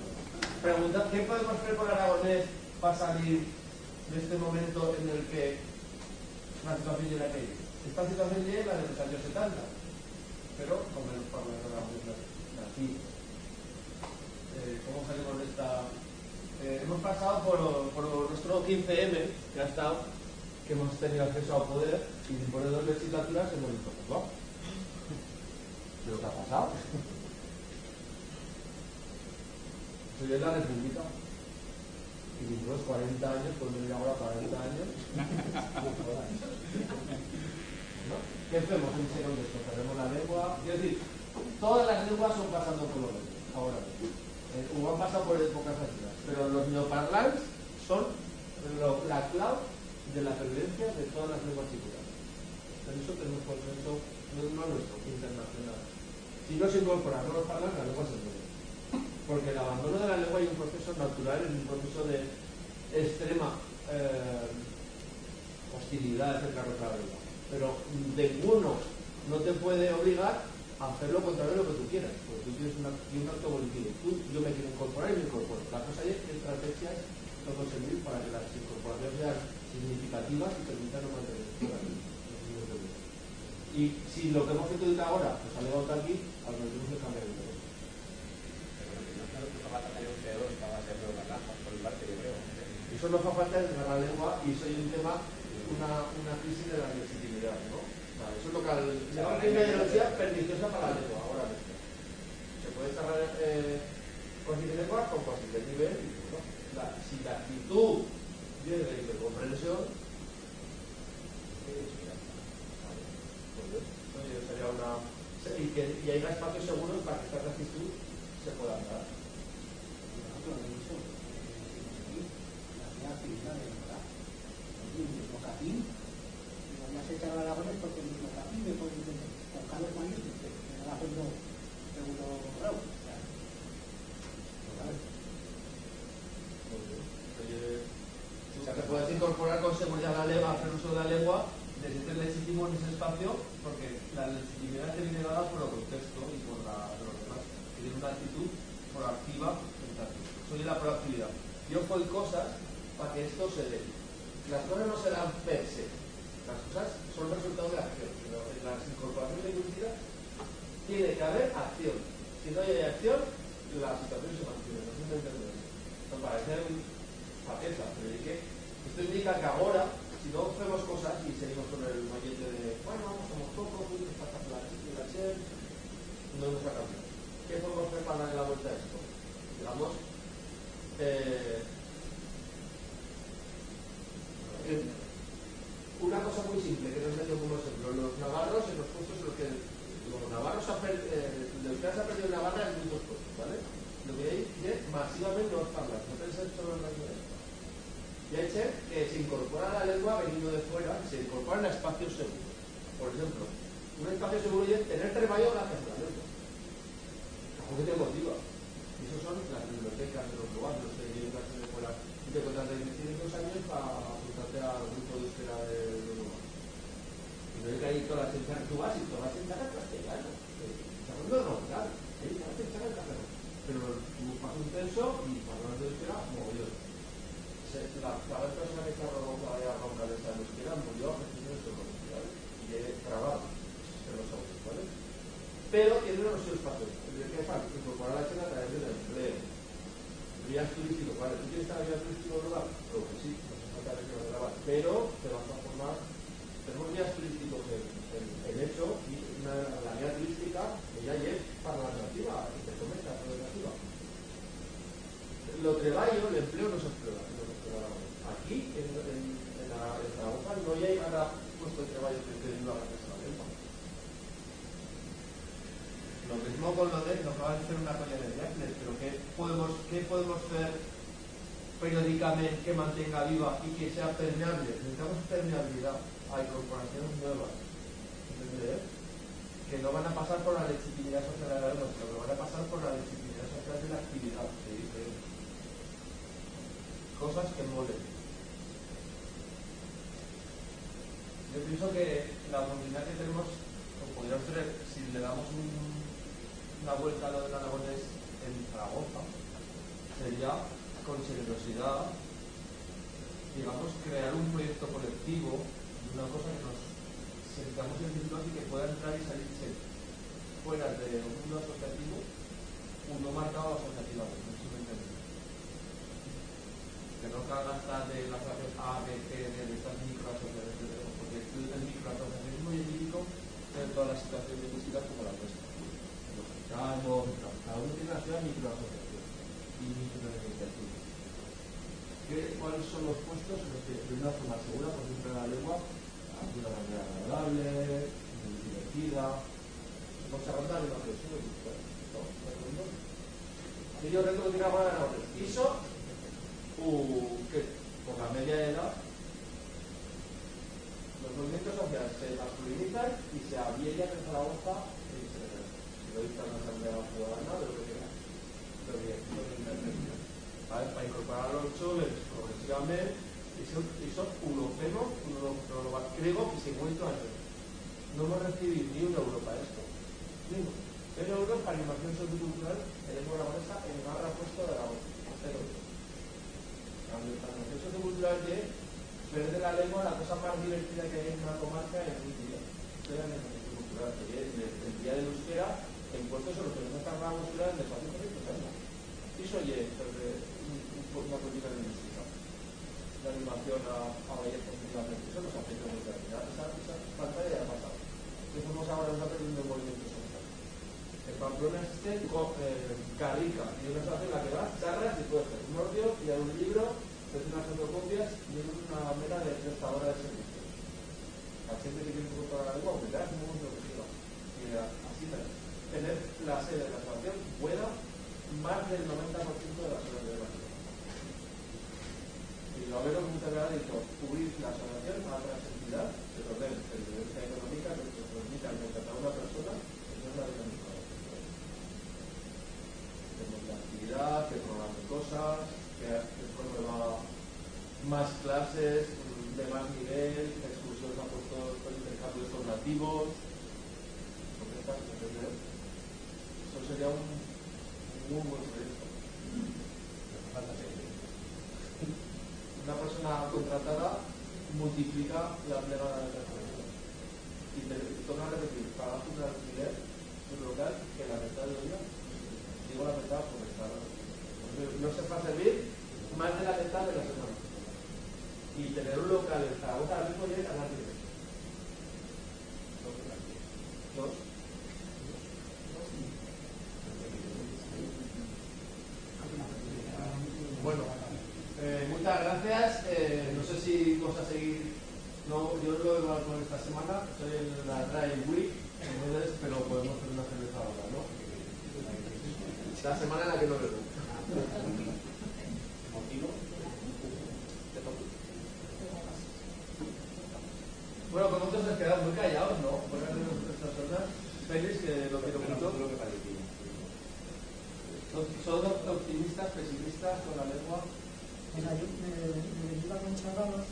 Pregunta, ¿qué podemos hacer por Aragonés para salir de este momento en el que la situación llega aquí? Esta situación llega la de los años 70, pero con menos parlamentos de aquí. ¿Cómo salimos de esta? Hemos pasado por nuestro 15M, que ha estado, que hemos tenido acceso al poder, y después de 2 legislaturas hemos visto que no. ¿Pero qué ha pasado? Soy de la República. Y después 40 años, pues venir ahora 40 años. ¿No? ¿Qué hacemos en ese contexto? Perdemos la lengua. Quiero decir, todas las lenguas son pasando por lo mismo, ahora mismo. O han pasado por épocas así, pero los neoparlants son la clave de la pervivencia de todas las lenguas circulares. Por eso tenemos consenso, no nuestro, internacional. Si no se incorporan nuevos parlantes, la lengua se muere. Porque el abandono de la lengua hay un proceso natural, es un proceso de extrema hostilidad entre la otra lengua. Pero ninguno no te puede obligar a hacer lo contrario de lo que tú quieras, porque tú tienes un acto volitivo. Yo me quiero incorporar y me incorporo. La cosa es que estrategias no conseguir para que las incorporaciones sean significativas y permitan no mantener. Y si lo que hemos hecho ahora pues ha llegado hasta aquí, al menos tenemos que cambiar el modelo. Eso no fa falta en la lengua y eso es un tema, una crisis de la legitimidad, ¿no? Vale, eso es lo que la ideología perniciosa para la lengua ahora mismo. Se puede cerrar cualquier lengua con cualquier nivel. ¿No? Si la actitud viene de comprensión, sería una y hay espacios seguros para que esta actitud se pueda dar.
El mismo Capín, y no me has echado a Aragones porque el mismo Capín me pone con Carlos Mayor, que me va haciendo seguro bravo.
Te puedes incorporar con seguridad a la lengua, hacer uso de la lengua, te sientes legítimo en ese espacio, porque la legitimidad te viene dada por el contexto y por los demás. Tienes una actitud proactiva. Soy la proactividad. Yo soy cosas para que esto se dé. Las cosas no se dan per se. Las cosas son resultado de acción. Pero en las incorporaciones lingüísticas tiene que haber acción. Si no hay acción, la situación se mantiene. No se entiende. Esto parece paqueta, pero es que esto indica que ahora, si no hacemos cosas y seguimos con el mollete de, bueno, somos pocos, no nos ha cambiado. ¿Qué podemos hacer para darle la vuelta a esto? Digamos, una cosa muy simple que nos he hecho como ejemplo, los navarros en los puestos en los que los navarros los que se ha perdido en Navarra en muchos puestos, ¿vale? Lo que hay es masivamente los parlantes, no pensáis solo en la lengua. Y hay que se incorpora a la lengua veniendo de fuera, se incorporan a espacios seguros. Por ejemplo, un espacio seguro es tener treballo gracias a la lengua. Algo que te motiva. Y eso son las bibliotecas de los lugares, los que vienen clases de fuera y te cuentan de 15 años para apuntarte al grupo de espera de los lugares. Y no hay que ir todas las entradas, tú vas y todas las entradas castellano. Segundo no, claro, ahí todas las entradas castellano. Pero tú pasas un censo y para hablar de espera, mogollón. La vez persona que está todavía a ronda de esa euskera murió a principios de ¿vale? Y he trabado en los autos, ¿vale? Pero tiene unos espacios. ¿Qué falta? Incorporar la escena a través del empleo. Vías turísticos, ¿vale? ¿Tú quieres estar en vías turísticos en lugar? Creo que sí, no hace falta que lo grabar. Pero te vas a formar. Tenemos vías turísticos en hecho y la guía turística que ya es para la nativa, y te comenta para la nativa. Lo treballo, el empleo no se explora. Aquí, en Zaragoza, no hay nada puesto de trabajo que te ayuda a la lengua. Lo mismo con lo de, nos va a hacer una colla de viajes, pero ¿qué podemos hacer periódicamente que mantenga viva y que sea permeable? Necesitamos permeabilidad a incorporaciones nuevas. ¿Entendés? Que no van a pasar por la legitimidad social de la lengua, sino que van a pasar por la legitimidad social de la actividad. Cosas que molen. Yo pienso que la oportunidad que tenemos, o podríamos tener, si le damos una vuelta a lo del aragonés en Zaragoza, sería con generosidad, digamos, crear un proyecto colectivo, una cosa que nos sentamos en el y que pueda entrar y salirse fuera de un mundo asociativo, uno marcado asociativamente. Que no cagas de las clases A, B, C, D, de estas microasociaciones que tenemos, porque el microasociacionismo y el lírico tienen todas las situaciones lingüísticas como la nuestra. Los mexicanos, cada uno tiene una ciudad microasociación y microiniciativa. ¿Cuáles son los puestos en los que de una forma segura por ejemplo la lengua, de una manera agradable, muy divertida, vamos a contar una reflexión y yo recuerdo que una buena orden. Hizo que por la media edad los movimientos sociales se masculinizan y se aviellan en Zaragoza y se lo dictan la Asamblea Ciudadana de lo que quieran. Pero bien, para incorporar a los jóvenes exclusivamente eso europeo, griego que se encuentra allí. No hemos recibido ni un euro para esto. Ni uno. 0 euros para animación sociocultural en lengua aragonesa en barra puesto de Aragón. 0 euros. La animación sociocultural de perder la lengua, la cosa más divertida que hay en una comarca en un día. Esto es la animación sociocultural, que es el día del euskera en puestos en los que no está rama cultural en despacio correcto. Y eso oye, una política lingüística. La animación a Valles efectivamente. Eso nos afecta mucho. Esa pantalla ya ha pasado. Tenemos ahora un papel de movimiento social. En Pamplona existe Carrica, y una estación en la que vas, charras y puedes hacer un ordio y hay un libro, haces unas fotocopias y es una mera de prestadora de servicios. La gente que quiere un poco toda la lengua, pues ya es muy protegido. Y así tener la sede de la estación buena más del 90% de las horas de la ciudad. Y lo veo muchas veces ha dicho, cubrir la asociación a otras entidades, que nos den experiencia económica, que nos permitan contratar a una persona, eso es la dinámica. Tenemos la actividad, que programen cosas, que promueva más clases, de más nivel, excursiones a puestos con intercambios formativos. Eso sería un muy buen proyecto. Una persona contratada multiplica la plegada de la y te toca repetir, pagas un alquiler de un local que la renta de día, digo la renta por estar. No se va a servir más de la renta de la semana. Y tener un local en Zaragoza ahora mismo ya es ganar dinero. ¿Dos? Bueno, muchas gracias. No sé si vamos a seguir. No, yo lo voy a con esta semana. Estoy en la Dry Week, entonces, pero podemos hacer una cerveza ahora, ¿no? La semana en la que no bebo. ¿Motivo? Bueno, con otros se quedan muy callados, ¿no? Porque hay otras personas, Félix, que lo quiero mucho. ¿Son optimistas, pesimistas con la lengua?
O sea, yo me iba con chavalos,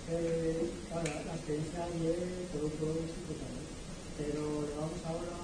claro, la experiencia ayer, todo sí, pues, pero le vamos ahora